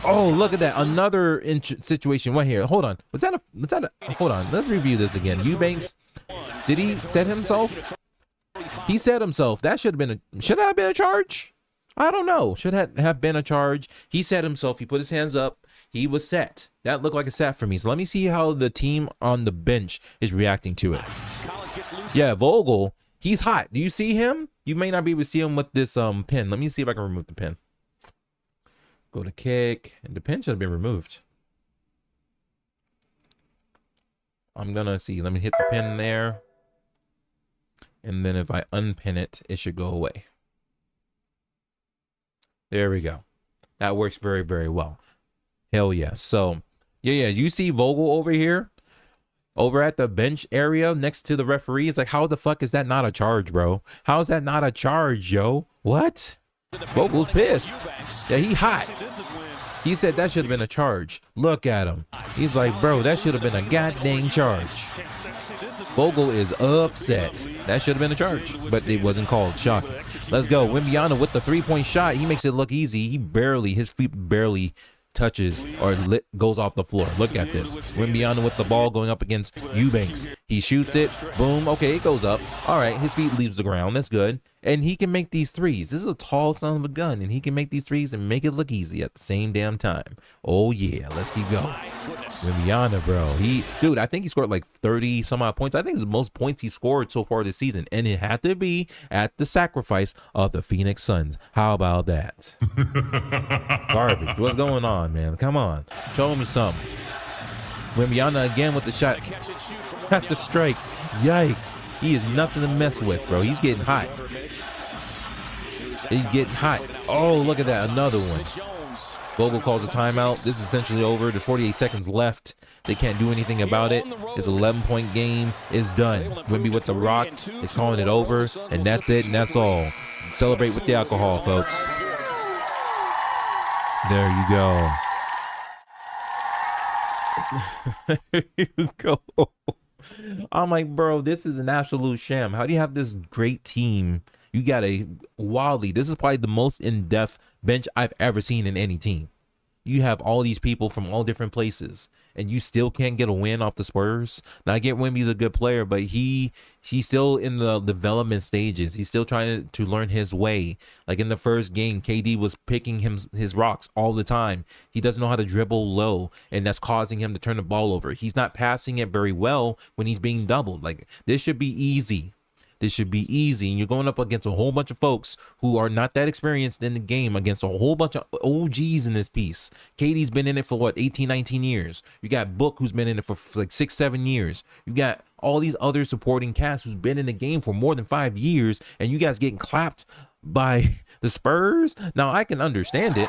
Oh, look at that. Another situation. What here? Hold on. Was that a, hold on. Let's review this again. Eubanks, did he set himself? He set himself. That should that have been a charge? I don't know. Should have been a charge. He set himself. He put his hands up. He was set. That looked like a set for me. So let me see how the team on the bench is reacting to it. Yeah, Vogel, he's hot. Do you see him? You may not be able to see him with this pin. Let me see if I can remove the pin. Go to kick. And the pin should have been removed. I'm gonna see. Let me hit the pin there. And then if I unpin it, it should go away. There we go. That works very, very well. Hell yeah. So, yeah. You see Vogel over here? Over at the bench area next to the referee. It's like, how the fuck is that not a charge, bro? How is that not a charge, yo? What? Vogel's pissed. Yeah, he hot. He said that should have been a charge. Look at him. He's like, bro, that should have been a goddamn charge. Vogel is upset. That should have been a charge, but it wasn't called. Shocking. Let's go. Wimbiana with the 3-point shot. He makes it look easy. His feet barely touches or goes off the floor. Look at this. Wimbiana with the ball going up against Eubanks. He shoots it. Boom. Okay, it goes up. All right, his feet leaves the ground. That's good. And he can make these threes. This is a tall son of a gun, and he can make these threes and make it look easy at the same damn time. Oh yeah, let's keep going. Wimbiana, bro. Dude, I think he scored like 30 some odd points. I think it's the most points he scored so far this season, and it had to be at the sacrifice of the Phoenix Suns. How about that? Garbage. What's going on, man? Come on, show me something. Wimbiana again with the shot at the strike. Yikes. He is nothing to mess with, bro. He's getting hot. He's getting hot. Oh, look at that. Another one. Vogel calls a timeout. This is essentially over. There's 48 seconds left. They can't do anything about it. It's an 11-point game. It's done. Wimby with the rock is calling it over. And that's it. And that's all. Celebrate with the alcohol, folks. There you go. There you go. I'm like, bro, this is an absolute sham. How do you have this great team? You got a wildly, this is probably the most in-depth bench I've ever seen in any team. You have all these people from all different places, and you still can't get a win off the Spurs. Now, I get Wemby's a good player, but he's still in the development stages. He's still trying to learn his way. Like in the first game, KD was picking his rocks all the time. He doesn't know how to dribble low, and that's causing him to turn the ball over. He's not passing it very well when he's being doubled. Like, this should be easy. This should be easy. And you're going up against a whole bunch of folks who are not that experienced in the game, against a whole bunch of OGs in this piece. Katie's been in it for what, 18, 19 years. You got Book, who's been in it for like 6, 7 years. You got all these other supporting cast who's been in the game for more than 5 years, and you guys getting clapped by the Spurs. Now, I can understand it.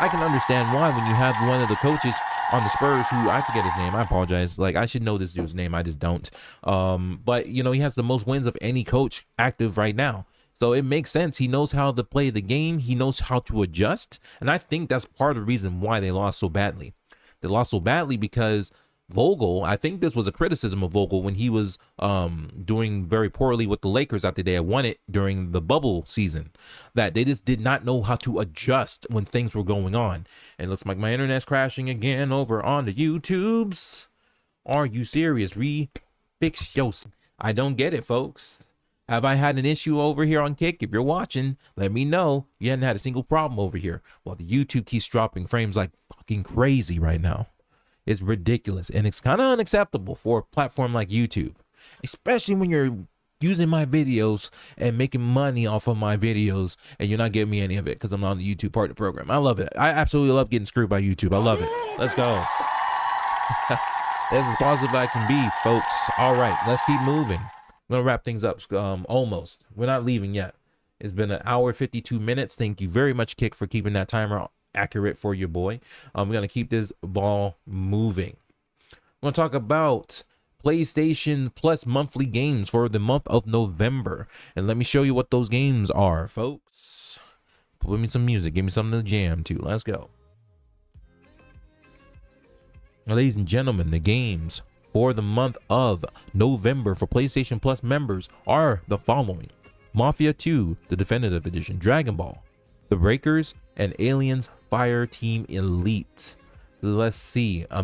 I can understand why when you have one of the coaches on the Spurs, who I forget his name. I apologize. Like, I should know this dude's name. I just don't. But, you know, he has the most wins of any coach active right now. So it makes sense. He knows how to play the game. He knows how to adjust. And I think that's part of the reason why they lost so badly. They lost so badly because Vogel, I think this was a criticism of Vogel when he was doing very poorly with the Lakers after they had won it during the bubble season, that they just did not know how to adjust when things were going on. And it looks like my internet's crashing again over on the YouTubes. Are you serious? Refix your... I don't get it, folks. Have I had an issue over here on Kick? If you're watching, let me know. You hadn't had a single problem over here. Well, the YouTube keeps dropping frames like fucking crazy right now. It's ridiculous, and it's kind of unacceptable for a platform like YouTube, especially when you're using my videos and making money off of my videos, and you're not giving me any of it because I'm not on the YouTube part of the program. I love it. I absolutely love getting screwed by YouTube. I love it. Let's go. That's as positive as I can be, folks. All right, let's keep moving. I'm gonna wrap things up. Almost. We're not leaving yet. It's been an hour 52 minutes. Thank you very much, Kick, for keeping that timer accurate for your boy. We're gonna keep this ball moving. I'm gonna talk about PlayStation Plus monthly games for the month of November, and let me show you what those games are, folks. Put me some music, give me something to jam to. Let's go. Now, ladies and gentlemen, the games for the month of November for PlayStation Plus members are the following: Mafia 2, the Definitive Edition, Dragon Ball, The Breakers, and Aliens Fire Team Elite. Let's see, a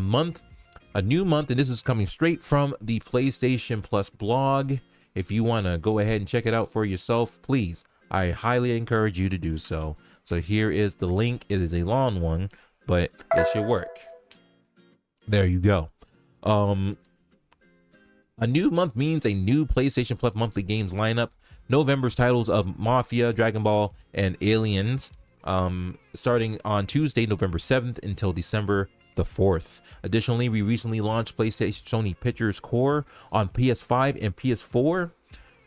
new month, and this is coming straight from the PlayStation Plus blog. If you want to go ahead and check it out for yourself, please, I highly encourage you to do so. So here is the link. It is a long one. but it should work. There you go. A new month means a new PlayStation Plus monthly games lineup. November's titles of Mafia, Dragon Ball, and Aliens, starting on Tuesday, November 7th until December the 4th. Additionally, we recently launched PlayStation Sony Pictures Core on PS5 and PS4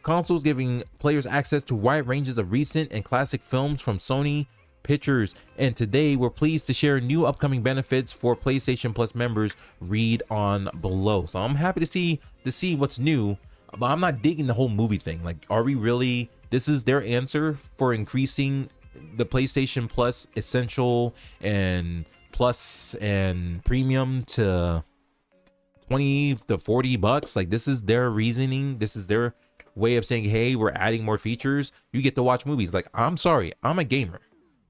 consoles, giving players access to wide ranges of recent and classic films from Sony Pictures. And today we're pleased to share new upcoming benefits for PlayStation Plus members. Read on below. So I'm happy to see what's new, but I'm not digging the whole movie thing. Like, are we really, this is their answer for increasing the PlayStation Plus Essential and Plus and Premium to 20 to 40 bucks? Like, this is their reasoning, this is their way of saying, hey, we're adding more features, you get to watch movies. Like, I'm sorry, I'm a gamer,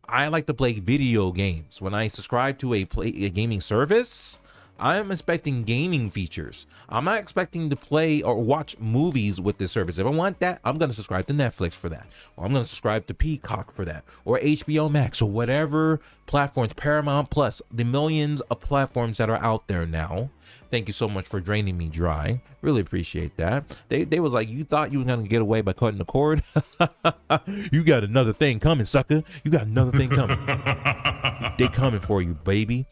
I like to play video games. When I subscribe to a gaming service, I'm expecting gaming features. I'm not expecting to play or watch movies with this service. If I want that, I'm going to subscribe to Netflix for that, or I'm going to subscribe to Peacock for that, or HBO Max, or whatever platforms, Paramount Plus, the millions of platforms that are out there now. Thank you so much for draining me dry. Really appreciate that. They was like, you thought you were going to get away by cutting the cord? You got another thing coming, sucker. You got another thing coming. They coming for you, baby.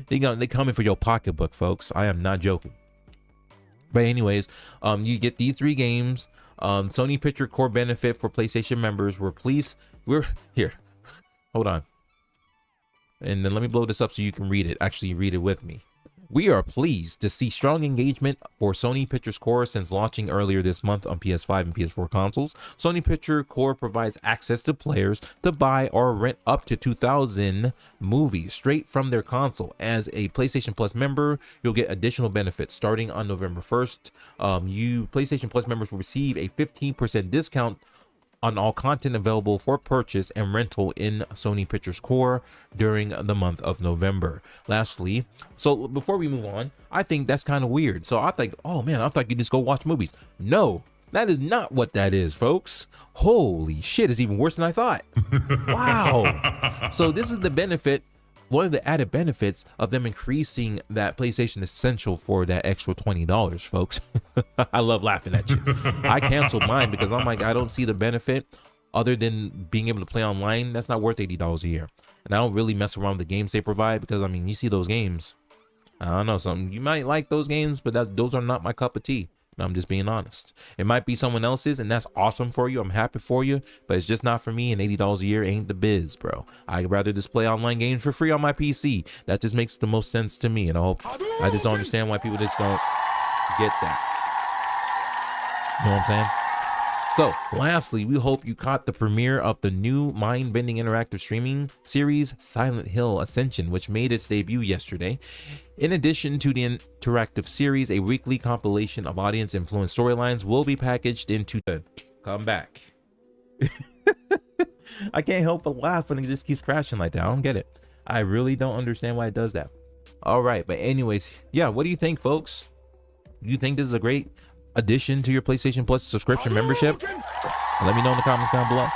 They coming for your pocketbook, folks. I am not joking. But anyways, you get these 3 games. Sony Picture Core benefit for PlayStation members. We're here. Hold on. And then let me blow this up so you can read it. Actually, read it with me. We are pleased to see strong engagement for Sony Pictures Core since launching earlier this month on PS5 and PS4 consoles. Sony Picture Core provides access to players to buy or rent up to 2,000 movies straight from their console. As a PlayStation Plus member, you'll get additional benefits starting on November 1st. You PlayStation Plus members will receive a 15% discount on all content available for purchase and rental in Sony Pictures Core during the month of November. Lastly, so before we move on, I think that's kind of weird. So I think, oh man, I thought you just go watch movies. No, that is not what that is, folks. Holy shit, it's even worse than I thought. Wow. So this is the benefit, one of the added benefits of them increasing that PlayStation Essential for that extra $20, folks. I love laughing at you. I canceled mine because I'm like, I don't see the benefit other than being able to play online. That's not worth $80 a year. And I don't really mess around with the games they provide because, I mean, you see those games. I don't know, something you might like those games, but those are not my cup of tea. I'm just being honest. It might be someone else's, and that's awesome for you. I'm happy for you, but it's just not for me. And $80 a year ain't the biz, bro. I'd rather just play online games for free on my PC. That just makes the most sense to me. And I just don't understand why people just don't get that. You know what I'm saying? So, lastly, we hope you caught the premiere of the new mind-bending interactive streaming series, Silent Hill Ascension, which made its debut yesterday. In addition to the interactive series, a weekly compilation of audience-influenced storylines will be packaged into the... Come back. I can't help but laugh when it just keeps crashing like that. I don't get it. I really don't understand why it does that. All right, but anyways, yeah, what do you think, folks? Do you think this is a great addition to your PlayStation Plus subscription membership? Let me know in the comments down below.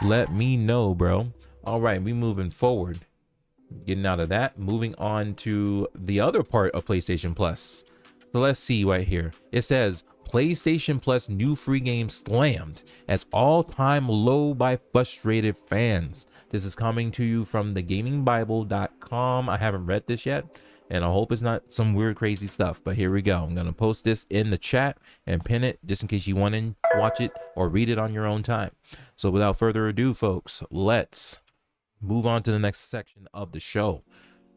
Let me know, bro. All right, we moving forward. Getting out of that, moving on to the other part of PlayStation Plus. So let's see right here. It says PlayStation Plus new free game slammed as all-time low by frustrated fans. This is coming to you from thegamingbible.com. I haven't read this yet, and I hope it's not some weird crazy stuff, but here we go. I'm gonna post this in the chat and pin it just in case you want to watch it or read it on your own time. So without further ado, folks, let's move on to the next section of the show.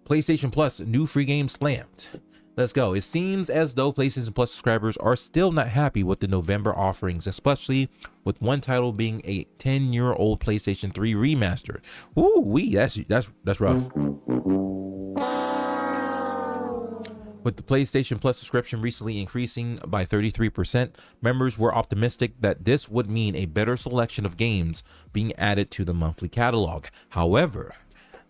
PlayStation Plus new free game slammed. Let's go. It seems as though PlayStation Plus subscribers are still not happy with the November offerings, especially with one title being a 10-year-old PlayStation 3 remaster. Ooh, that's rough. With the PlayStation Plus subscription recently increasing by 33%, members were optimistic that this would mean a better selection of games being added to the monthly catalog. However,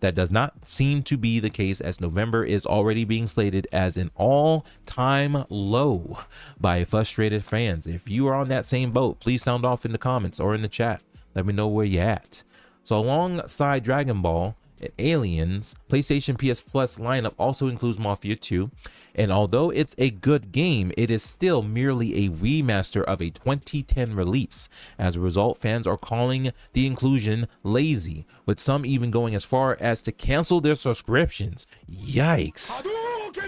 that does not seem to be the case, as November is already being slated as an all-time low by frustrated fans. If you are on that same boat, please sound off in the comments or in the chat. Let me know where you're at. So alongside Dragon Ball and Aliens, PlayStation PS Plus lineup also includes Mafia 2. And although it's a good game, it is still merely a remaster of a 2010 release. As a result, fans are calling the inclusion lazy, with some even going as far as to cancel their subscriptions. Yikes.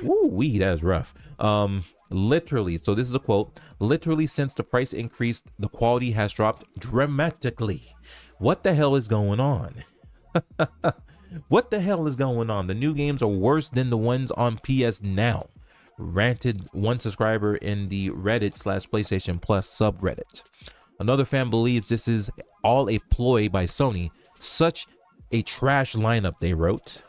Ooh, that is rough. Literally, so this is a quote, literally since the price increased, the quality has dropped dramatically. What the hell is going on? What the hell is going on? The new games are worse than the ones on PS Now, ranted one subscriber in the Reddit/PlayStation Plus subreddit. Another fan believes this is all a ploy by Sony. Such a trash lineup, they wrote.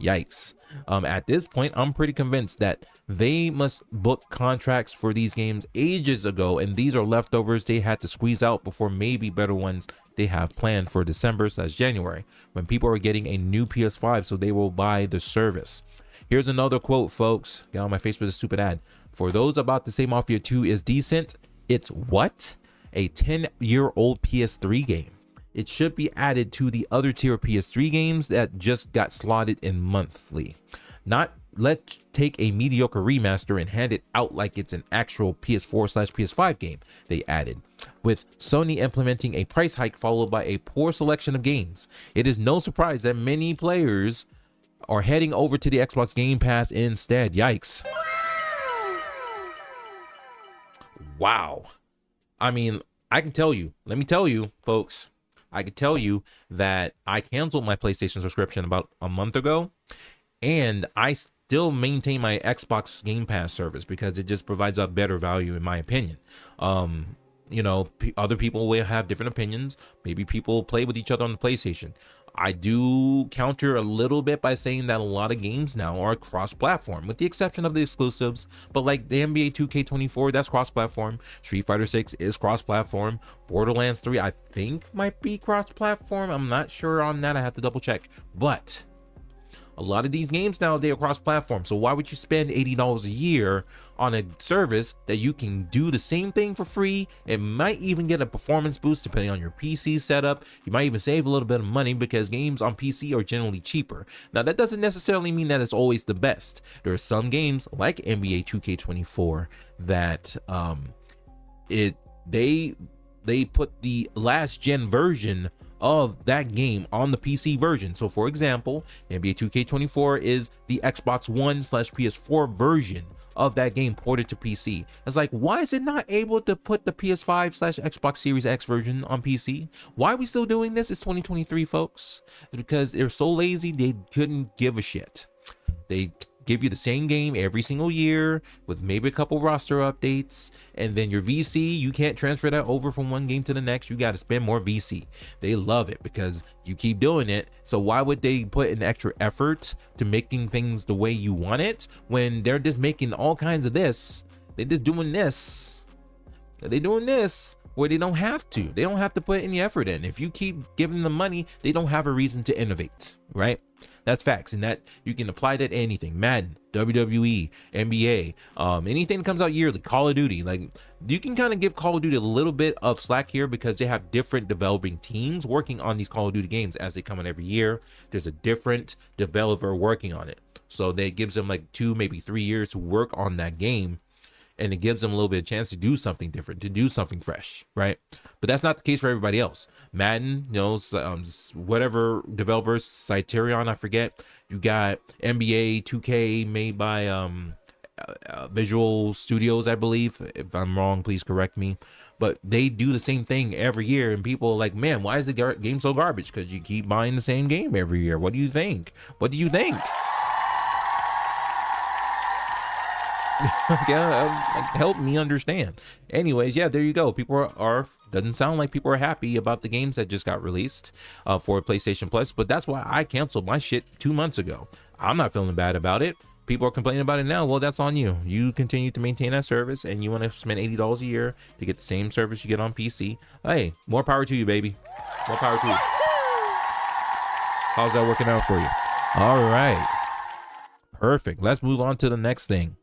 Yikes. At this point, I'm pretty convinced that they must book contracts for these games ages ago, and these are leftovers they had to squeeze out before maybe better ones they have planned for December/January, when people are getting a new PS5, so they will buy the service. Here's another quote, folks. Get on my face with a stupid ad. For those about to say Mafia 2 is decent, it's what? A 10-year-old PS3 game. It should be added to the other tier PS3 games that just got slotted in monthly. Not let's take a mediocre remaster and hand it out like it's an actual PS4/PS5 game, they added. With Sony implementing a price hike followed by a poor selection of games, it is no surprise that many players are heading over to the Xbox Game Pass instead. Yikes. Wow. I mean, I can tell you, let me tell you, folks, I can tell you that I canceled my PlayStation subscription about a month ago, and I still maintain my Xbox Game Pass service because it just provides a better value in my opinion. You know, other people will have different opinions. Maybe people play with each other on the PlayStation. I do counter a little bit by saying that a lot of games now are cross-platform, with the exception of the exclusives. But like the NBA 2K24, that's cross-platform. Street Fighter 6 is cross-platform. Borderlands 3, I think, might be cross-platform. I'm not sure on that. I have to double check. But a lot of these games now, they are cross-platform. So why would you spend $80 a year on a service that you can do the same thing for free? It might even get a performance boost depending on your PC setup. You might even save a little bit of money because games on PC are generally cheaper. Now, that doesn't necessarily mean that it's always the best. There are some games like NBA 2K24 that they put the last gen version of that game on the PC version. So for example, NBA 2K24 is the Xbox One/PS4 version of that game ported to PC. It's like, why is it not able to put the PS5/Xbox Series X version on PC? Why are we still doing this? It's 2023, folks. It's because they're so lazy they couldn't give a shit. They give you the same game every single year with maybe a couple roster updates, and then your VC, you can't transfer that over from one game to the next. You got to spend more VC. They love it because you keep doing it. So why would they put an extra effort to making things the way you want it when they're just making all kinds of this? They're just doing this. They're doing this where they don't have to. They don't have to put any effort in. If you keep giving them money, they don't have a reason to innovate, right? That's facts, and that you can apply that to anything. Madden, WWE, NBA, anything that comes out yearly, Call of Duty. Like, you can kind of give Call of Duty a little bit of slack here because they have different developing teams working on these Call of Duty games as they come out every year. There's a different developer working on it. So that gives them like 2, maybe 3 years to work on that game. And it gives them a little bit of chance to do something different, to do something fresh, right? But that's not the case for everybody else. Madden, you know, whatever developers, Criterion, I forget. You got NBA 2K made by Visual Studios, I believe. If I'm wrong, please correct me. But they do the same thing every year, and people are like, man, why is the game so garbage? Because you keep buying the same game every year. What do you think? What do you think? Yeah, help me understand. Anyways, yeah, there you go. People are doesn't sound like people are happy about the games that just got released for PlayStation Plus, but that's why I canceled my shit 2 months ago. I'm not feeling bad about it. People are complaining about it now. Well, that's on you. You continue to maintain that service, and you want to spend $80 a year to get the same service you get on PC. Hey, more power to you, baby. More power to you. How's that working out for you? All right. Perfect. Let's move on to the next thing.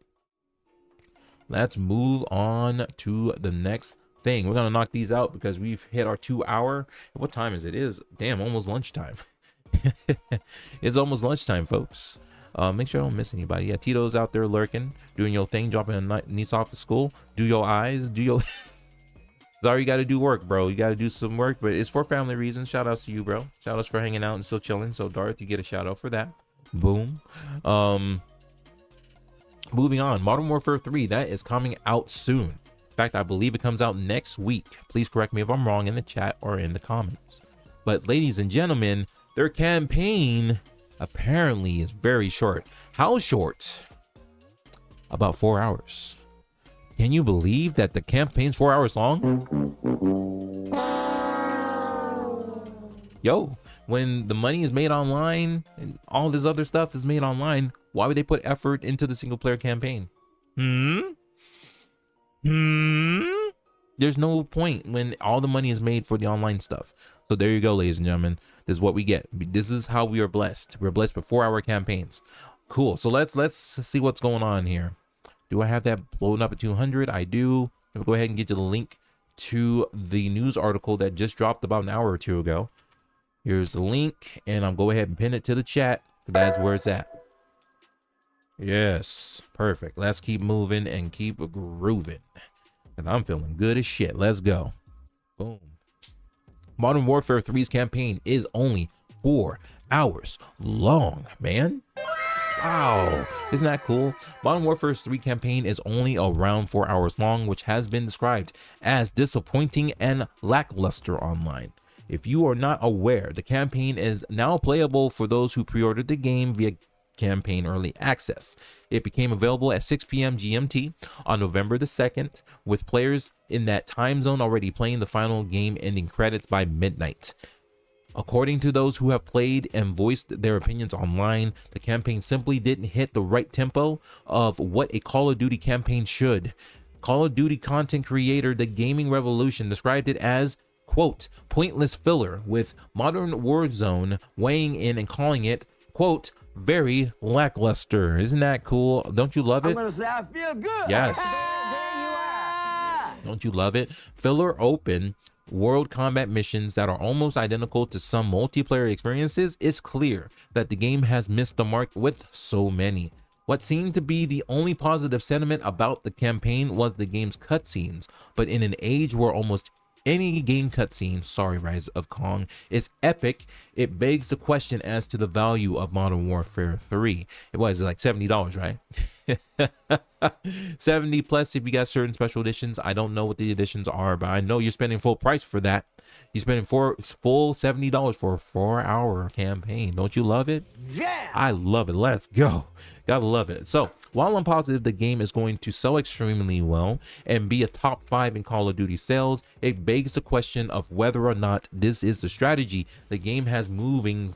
Let's move on to the next thing. We're gonna knock these out because we've hit our 2 hour. What time is it? It is damn almost lunchtime. It's almost lunchtime, folks. Make sure I don't miss anybody. Yeah, Tito's out there lurking, doing your thing, dropping a niece off to school. Do your eyes, do your sorry, you gotta do work, bro. You gotta do some work, but it's for family reasons. Shout outs to you, bro. Shout outs for hanging out and still chilling. So Darth, you get a shout out for that. Boom. Moving on, Modern Warfare 3, that is coming out soon. In fact, I believe it comes out next week. Please correct me if I'm wrong in the chat or in the comments. But ladies and gentlemen, their campaign apparently is very short. How short? About 4 hours. Can you believe that the campaign's 4 hours long? Yo, when the money is made online and all this other stuff is made online, why would they put effort into the single player campaign? There's no point when all the money is made for the online stuff. So there you go, ladies and gentlemen. This is what we get. This is how we are blessed. We're blessed with 4 hour campaigns. Cool. So let's see what's going on here. Do I have that blown up at 200? I do. Let me go ahead and get you the link to the news article that just dropped about an hour or two ago. Here's the link, and I'll go ahead and pin it to the chat. That's where it's at. Yes, perfect. Let's keep moving and keep grooving. And I'm feeling good as shit. Let's go. Boom. Modern Warfare 3's campaign is only 4 hours long, man. Wow, isn't that cool? Modern Warfare 3 campaign is only around 4 hours long, which has been described as disappointing and lackluster online. If you are not aware, the campaign is now playable for those who pre-ordered the game via campaign early access. It became available at 6 p.m. GMT on November the 2nd, with players in that time zone already playing the final game ending credits by midnight. According to those who have played and voiced their opinions online, the campaign simply didn't hit the right tempo of what a Call of Duty campaign should. Call of Duty content creator The Gaming Revolution described it as, quote, pointless filler, with Modern Warzone weighing in and calling it, quote, very lackluster. Isn't that cool? Don't you love it? I'm gonna say I feel good. Yes. Don't you love it? Filler open world combat missions that are almost identical to some multiplayer experiences. It's clear that the game has missed the mark with so many. What seemed to be the only positive sentiment about the campaign was the game's cutscenes, but in an age where almost any game cutscene, sorry Rise of Kong, is epic, it begs the question as to the value of Modern Warfare 3. It was like $70, right? 70 plus if you got certain special editions. I don't know what the editions are, but I know you're spending full price for that. You're spending full $70 for a 4 hour campaign. Don't you love it? Yeah, I love it. Let's go. Gotta love it. So while I'm positive the game is going to sell extremely well and be a top 5 in Call of Duty sales, it begs the question of whether or not this is the strategy the game has moving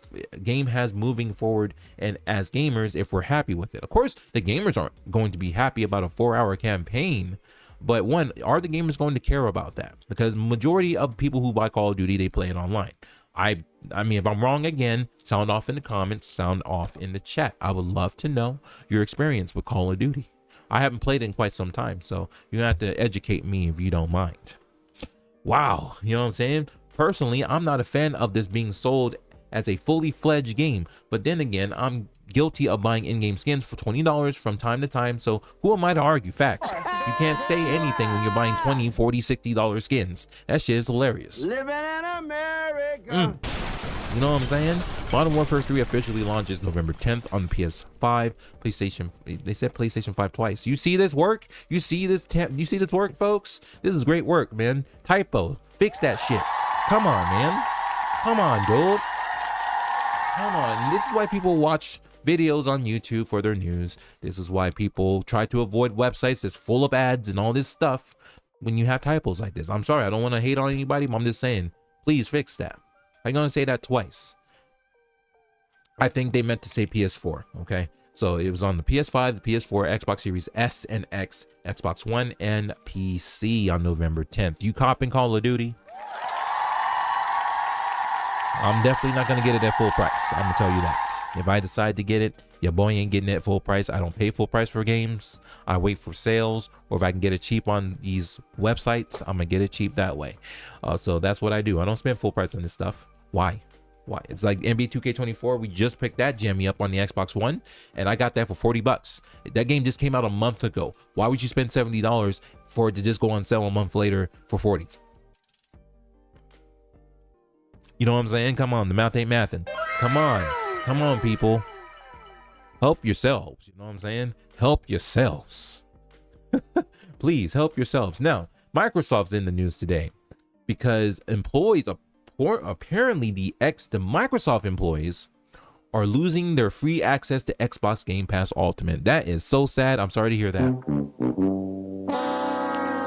forward, and as gamers, if we're happy with it. Of course, the gamers aren't going to be happy about a 4 hour campaign, but one, are the gamers going to care about that? Because majority of people who buy Call of Duty, they play it online. I mean, if I'm wrong again, sound off in the comments, sound off in the chat. I would love to know your experience with Call of Duty. I haven't played it in quite some time, so you're gonna have to educate me if you don't mind. Wow, you know what I'm saying? Personally, I'm not a fan of this being sold as a fully fledged game, but then again, I'm guilty of buying in-game skins for $20 from time to time, so who am I to argue facts? You can't say anything when you're buying $20, $40, $60 skins. That shit is hilarious. Living in America. You know what I'm saying? Modern Warfare 3 officially launches November 10th on the PS5, PlayStation. They said PlayStation 5 twice. You see this work? You see this work, folks? This is great work, man. Typo. Fix that shit. Come on, man. Come on, dude. Come on. This is why people watch videos on YouTube for their news. This is why people try to avoid websites that's full of ads and all this stuff when you have typos like this. I'm sorry, I don't want to hate on anybody, but I'm just saying, please fix that. I'm going to say that twice. I think they meant to say PS4, okay? So it was on the PS5, the PS4, Xbox Series S and X, Xbox One, and PC on November 10th. You copping Call of Duty? I'm definitely not going to get it at full price. I'm going to tell you that. If I decide to get it, your boy ain't getting it full price. I don't pay full price for games. I wait for sales, or if I can get it cheap on these websites, I'm gonna get it cheap that way. So that's what I do. I don't spend full price on this stuff. Why? It's like NBA 2K24. We just picked that jammy up on the Xbox One, and I got that for $40. That game just came out a month ago. Why would you spend $70 for it to just go on sale a month later for $40? You know what I'm saying? Come on, the math ain't mathin'. Come on, people. Help yourselves. You know what I'm saying? Help yourselves. Please help yourselves. Now, Microsoft's in the news today because employees apparently the Microsoft employees are losing their free access to Xbox Game Pass Ultimate. That is so sad. I'm sorry to hear that.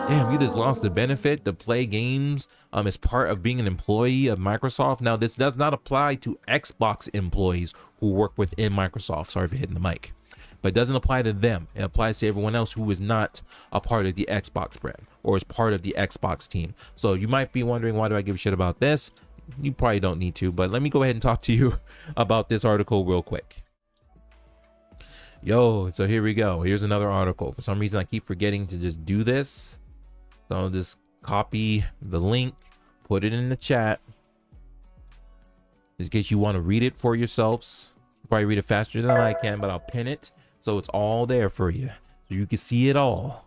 Damn, you just lost the benefit to play games as part of being an employee of Microsoft. Now, this does not apply to Xbox employees who work within Microsoft. Sorry for hitting the mic. But it doesn't apply to them. It applies to everyone else who is not a part of the Xbox brand or is part of the Xbox team. So you might be wondering, why do I give a shit about this? You probably don't need to, but let me go ahead and talk to you about this article real quick. Yo, so here we go. Here's another article. For some reason, I keep forgetting to just do this. So I'll just copy the link, put it in the chat, just in case you want to read it for yourselves. Probably read it faster than I can, but I'll pin it so it's all there for you, so you can see it all.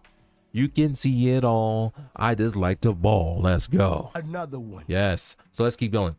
You can see it all. I just like to ball. Let's go. Another one. Yes. So let's keep going.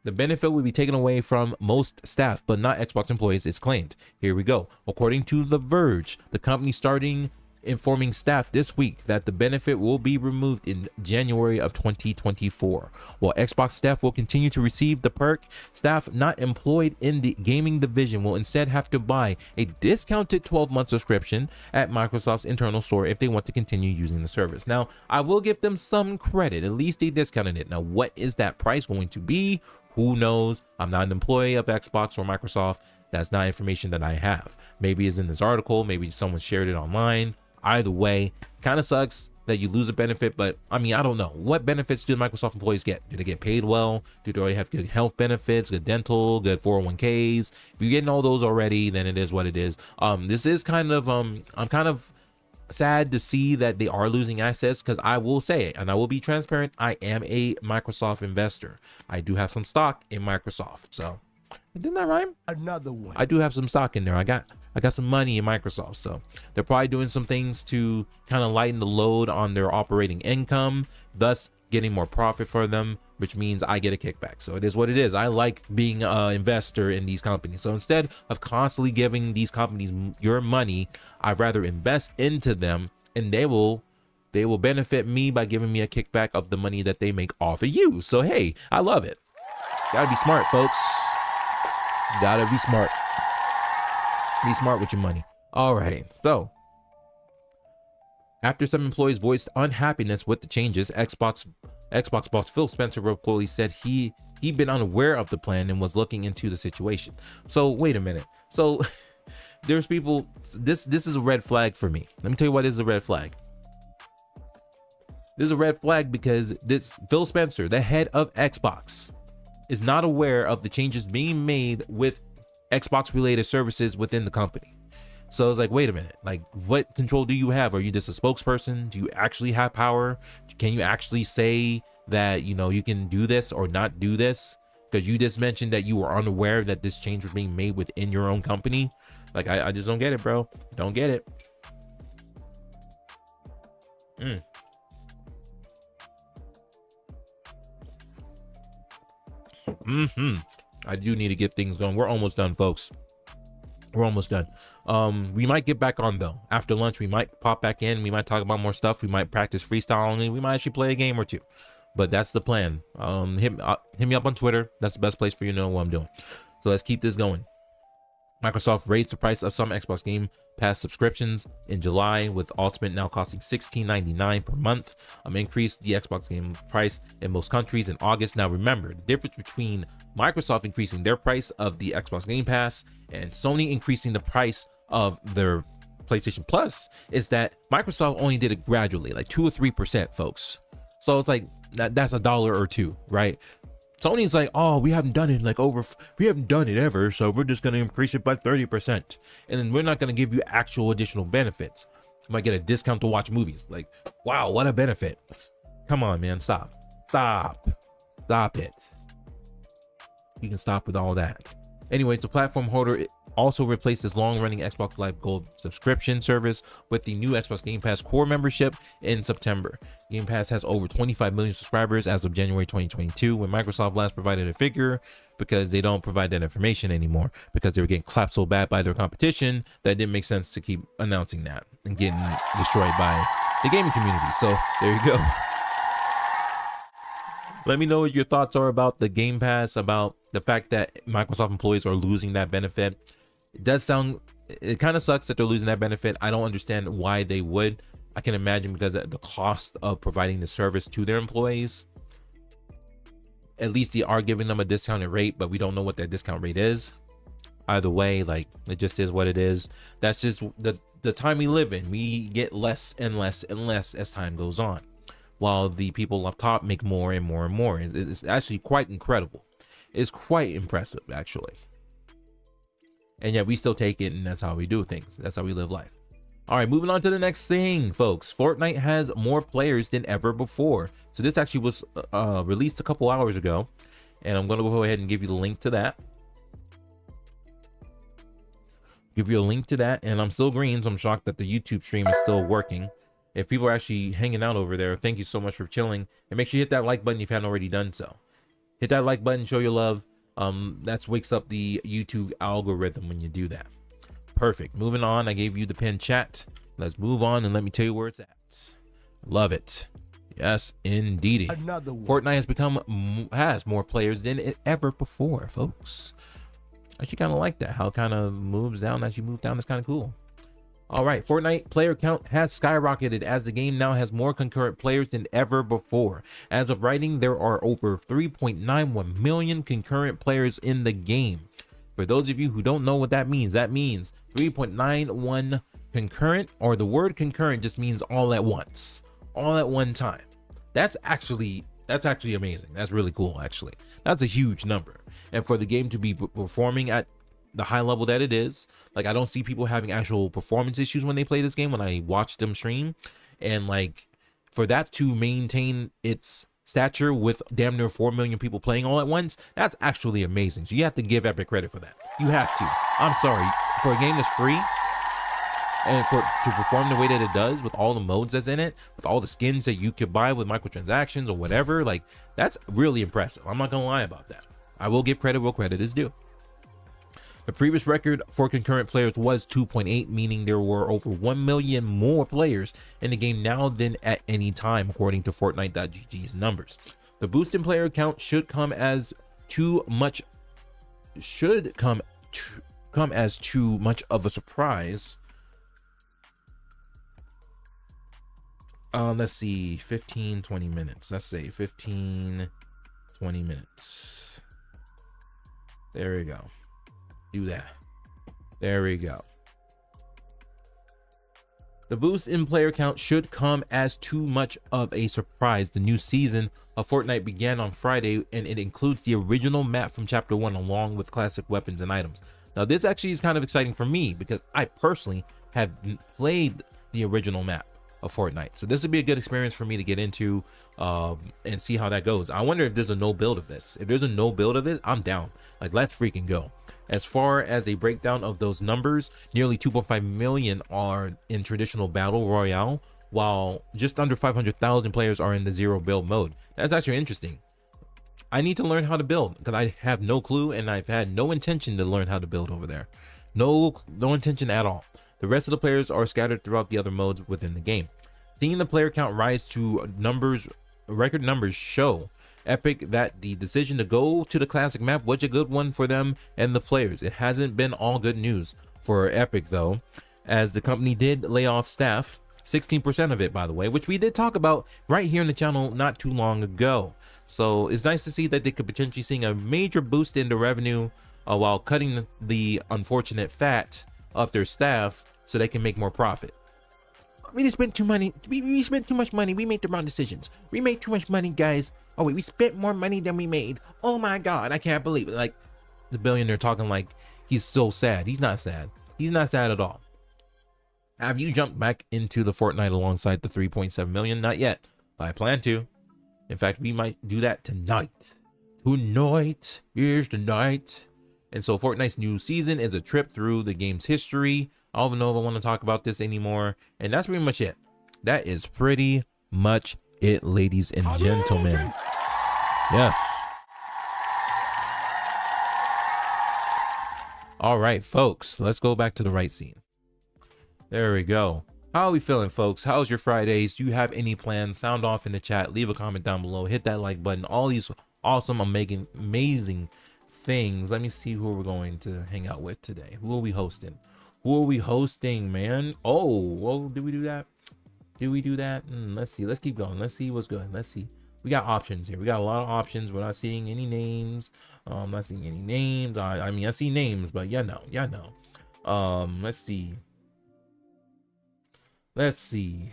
The benefit will be taken away from most staff, but not Xbox employees, it's claimed. Here we go. According to The Verge, the company starting informing staff this week that the benefit will be removed in January of 2024. While Xbox staff will continue to receive the perk, staff not employed in the gaming division will instead have to buy a discounted 12-month subscription at Microsoft's internal store if they want to continue using the service. Now, I will give them some credit. At least they discounted it. Now, what is that price going to be? Who knows? I'm not an employee of Xbox or Microsoft. That's not information that I have. Maybe it's in this article. Maybe someone shared it online. Either way, kind of sucks that you lose a benefit, but I mean, I don't know. What benefits do Microsoft employees get? Do they get paid well? Do they already have good health benefits, good dental, good 401ks? If you're getting all those already, then it is what it is. This is kind of, I'm kind of sad to see that they are losing access, because I will say it, and I will be transparent, I am a Microsoft investor. I do have some stock in Microsoft, so didn't that rhyme? Another one. I do have some stock in there. I got some money in Microsoft, so they're probably doing some things to kind of lighten the load on their operating income, thus getting more profit for them, which means I get a kickback. So it is what it is. I like being an investor in these companies. So instead of constantly giving these companies your money, I'd rather invest into them, and they will benefit me by giving me a kickback of the money that they make off of you. So hey, I love it. Gotta be smart, folks. Gotta be smart. Be smart with your money. All right. So after some employees voiced unhappiness with the changes, Xbox boss Phil Spencer reportedly said he'd been unaware of the plan and was looking into the situation. So wait a minute. So there's people. This is a red flag for me. Let me tell you why this is a red flag. This is a red flag because this Phil Spencer, the head of Xbox, is not aware of the changes being made with Xbox related services within the company. So it's like, wait a minute, like, what control do you have? Are you just a spokesperson? Do you actually have power? Can you actually say that, you know, you can do this or not do this? Because you just mentioned that you were unaware that this change was being made within your own company. Like, I just don't get it, bro. Don't get it. I do need to get things going. We're almost done, folks. We're almost done. We might get back on though. After lunch, we might pop back in. We might talk about more stuff. We might practice freestyling, and we might actually play a game or two. But that's the plan. Hit me up on Twitter. That's the best place for you to know what I'm doing. So let's keep this going. Microsoft raised the price of some Xbox Game Pass subscriptions in July, with Ultimate now costing $16.99 per month. Increased the Xbox Game price in most countries in August. Now remember, the difference between Microsoft increasing their price of the Xbox Game Pass and Sony increasing the price of their PlayStation Plus is that Microsoft only did it gradually, like 2 or 3%, folks. So it's like that's $1 or $2, right? Sony's like, oh, we haven't done it we haven't done it ever, so we're just going to increase it by 30%. And then we're not going to give you actual additional benefits. You might get a discount to watch movies. Like, wow, what a benefit. Come on, man, stop it. You can stop with all that. Anyways, the platform holder also replaced its long-running Xbox Live Gold subscription service with the new Xbox Game Pass core membership in September. Game Pass has over 25 million subscribers as of January 2022, when Microsoft last provided a figure, because they don't provide that information anymore because they were getting clapped so bad by their competition that it didn't make sense to keep announcing that and getting destroyed by the gaming community. So there you go. Let me know what your thoughts are about the Game Pass, about the fact that Microsoft employees are losing that benefit. It kind of sucks that they're losing that benefit. I don't understand why they would. I can imagine because of the cost of providing the service to their employees. At least they are giving them a discounted rate, but we don't know what that discount rate is. Either way, like, it just is what it is. That's just the time we live in. We get less and less and less as time goes on, while the people up top make more and more and more. It's actually quite incredible. It's quite impressive, actually. And yet we still take it, and that's how we do things. That's how we live life. All right, moving on to the next thing, folks. Fortnite has more players than ever before. So this actually was released a couple hours ago, and I'm going to go ahead and give you the link to that. And I'm still green, so I'm shocked that the YouTube stream is still working. If people are actually hanging out over there, thank you so much for chilling. And make sure you hit that like button if you haven't already done so. Hit that like button, show your love. That wakes up the YouTube algorithm when you do that. Perfect. Moving on, I gave you the pinned chat. Let's move on and let me tell you where it's at. Love it. Yes, indeedy. Fortnite has more players than it ever before, folks. I actually kind of like that. How it kind of moves down as you move down. It's kind of cool. All right, Fortnite player count has skyrocketed as the game now has more concurrent players than ever before. As of writing, there are over 3.91 million concurrent players in the game. For those of you who don't know what that means 3.91 concurrent, or the word concurrent just means all at once, all at one time. That's actually amazing. That's really cool, actually. That's a huge number. And for the game to be performing at the high level that it is, like, I don't see people having actual performance issues when they play this game when I watch them stream. And like, for that to maintain its stature with damn near 4 million people playing all at once, that's actually amazing. So you have to give Epic credit for that. You have to. I'm sorry, for a game that's free and to perform the way that it does, with all the modes that's in it, with all the skins that you could buy with microtransactions or whatever, like, that's really impressive. I'm not gonna lie about that. I will give credit where credit is due. The previous record for concurrent players was 2.8, meaning there were over 1 million more players in the game now than at any time, according to Fortnite.gg's numbers. The boost in player count should come as too much of a surprise. Let's see, 15-20 minutes. Let's say 15-20 minutes. There we go. Do that. There we go. The boost in player count should come as too much of a surprise. The new season of Fortnite began on Friday, and it includes the original map from Chapter 1 along with classic weapons and items. Now, this actually is kind of exciting for me because I personally have played the original map of Fortnite. So this would be a good experience for me to get into and see how that goes. I wonder if there's a no build of this. If there's a no build of it, I'm down. Like, let's freaking go. As far as a breakdown of those numbers, nearly 2.5 million are in traditional battle royale, while just under 500,000 players are in the zero build mode. That's actually interesting. I need to learn how to build because I have no clue, and I've had no intention to learn how to build over there. No intention at all. The rest of the players are scattered throughout the other modes within the game. Seeing the player count rise to record numbers show Epic that the decision to go to the classic map was a good one for them and the players. It hasn't been all good news for Epic though, as the company did lay off staff, 16% of it, by the way, which we did talk about right here in the channel not too long ago. So it's nice to see that they could potentially see a major boost in the revenue while cutting the unfortunate fat of their staff so they can make more profit. We just spent too money. We spent too much money. We made the wrong decisions. We made too much money, guys. Oh wait, we spent more money than we made. Oh my God, I can't believe it. Like the billionaire talking like he's so sad. He's not sad. He's not sad at all. Have you jumped back into the Fortnite alongside the 3.7 million? Not yet, but I plan to. In fact, we might do that tonight. Tonight is the night. And so Fortnite's new season is a trip through the game's history. I don't even know if I want to talk about this anymore. And that's pretty much it. That is pretty much it, ladies and gentlemen. Yes. All right, folks, let's go back to the right scene. There we go. How are we feeling, folks? How's your Fridays? Do you have any plans? Sound off in the chat. Leave a comment down below. Hit that like button. All these awesome, amazing things. Let me see who we're going to hang out with today. Who are we hosting? Who are we hosting, man? Oh, well, did we do that? Did we do that? Let's see. Let's keep going. Let's see what's good. Let's see. We got options here. We got a lot of options. We're not seeing any names. Not seeing any names. I mean, I see names, but yeah, no. Let's see. Let's see.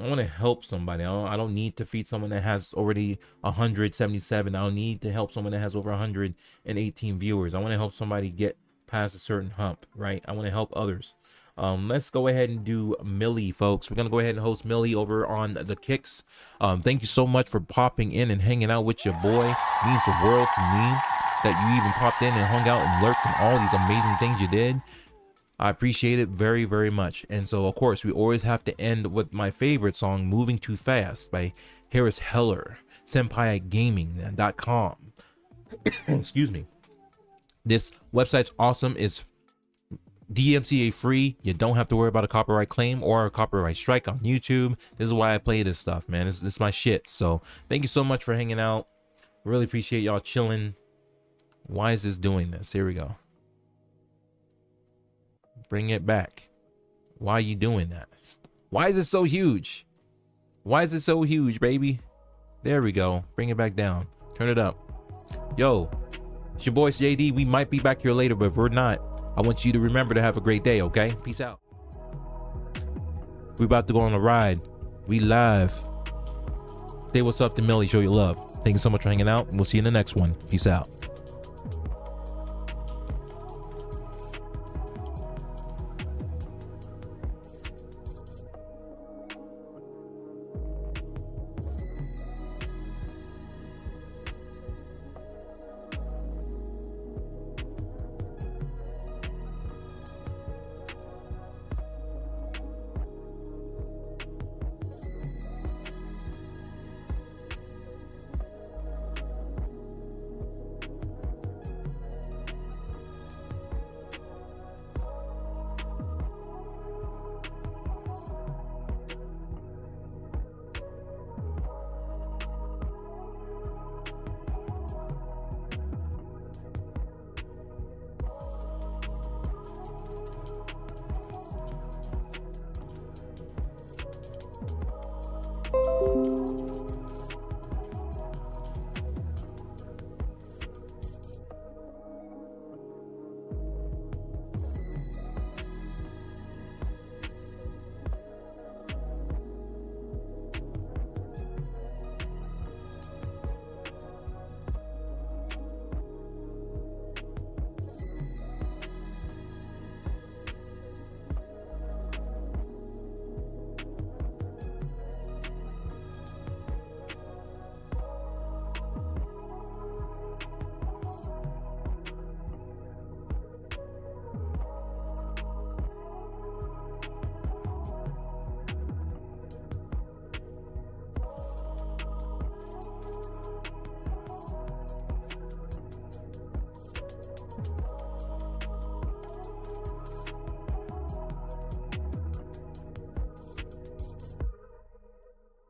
I want to help somebody. I don't need to feed someone that has already 177. I don't need to help someone that has over 118 viewers. I want to help somebody get past a certain hump, right? I want to help others. Let's go ahead and do Millie, folks. We're gonna go ahead and host Millie over on the Kicks. Thank you so much for popping in and hanging out with your boy. It means the world to me that you even popped in and hung out and lurked and all these amazing things you did. I appreciate it very, very much. And so, of course, we always have to end with my favorite song, Moving Too Fast by Harris Heller, SenpaiGaming.com. Excuse me. This website's awesome. It's DMCA free. You don't have to worry about a copyright claim or a copyright strike on YouTube. This is why I play this stuff, man. This is my shit. So thank you so much for hanging out. Really appreciate y'all chilling. Why is this doing this? Here we go. Bring it back. Why are you doing that? Why is it so huge? Why is it so huge, baby? There we go. Bring it back down. Turn it up. Yo, it's your boy JD. We might be back here later, but if we're not, I want you to remember to have a great day, okay? Peace out. We about to go on a ride. We live. Say what's up to Millie. Show your love. Thank you so much for hanging out, and we'll see you in the next one. Peace out.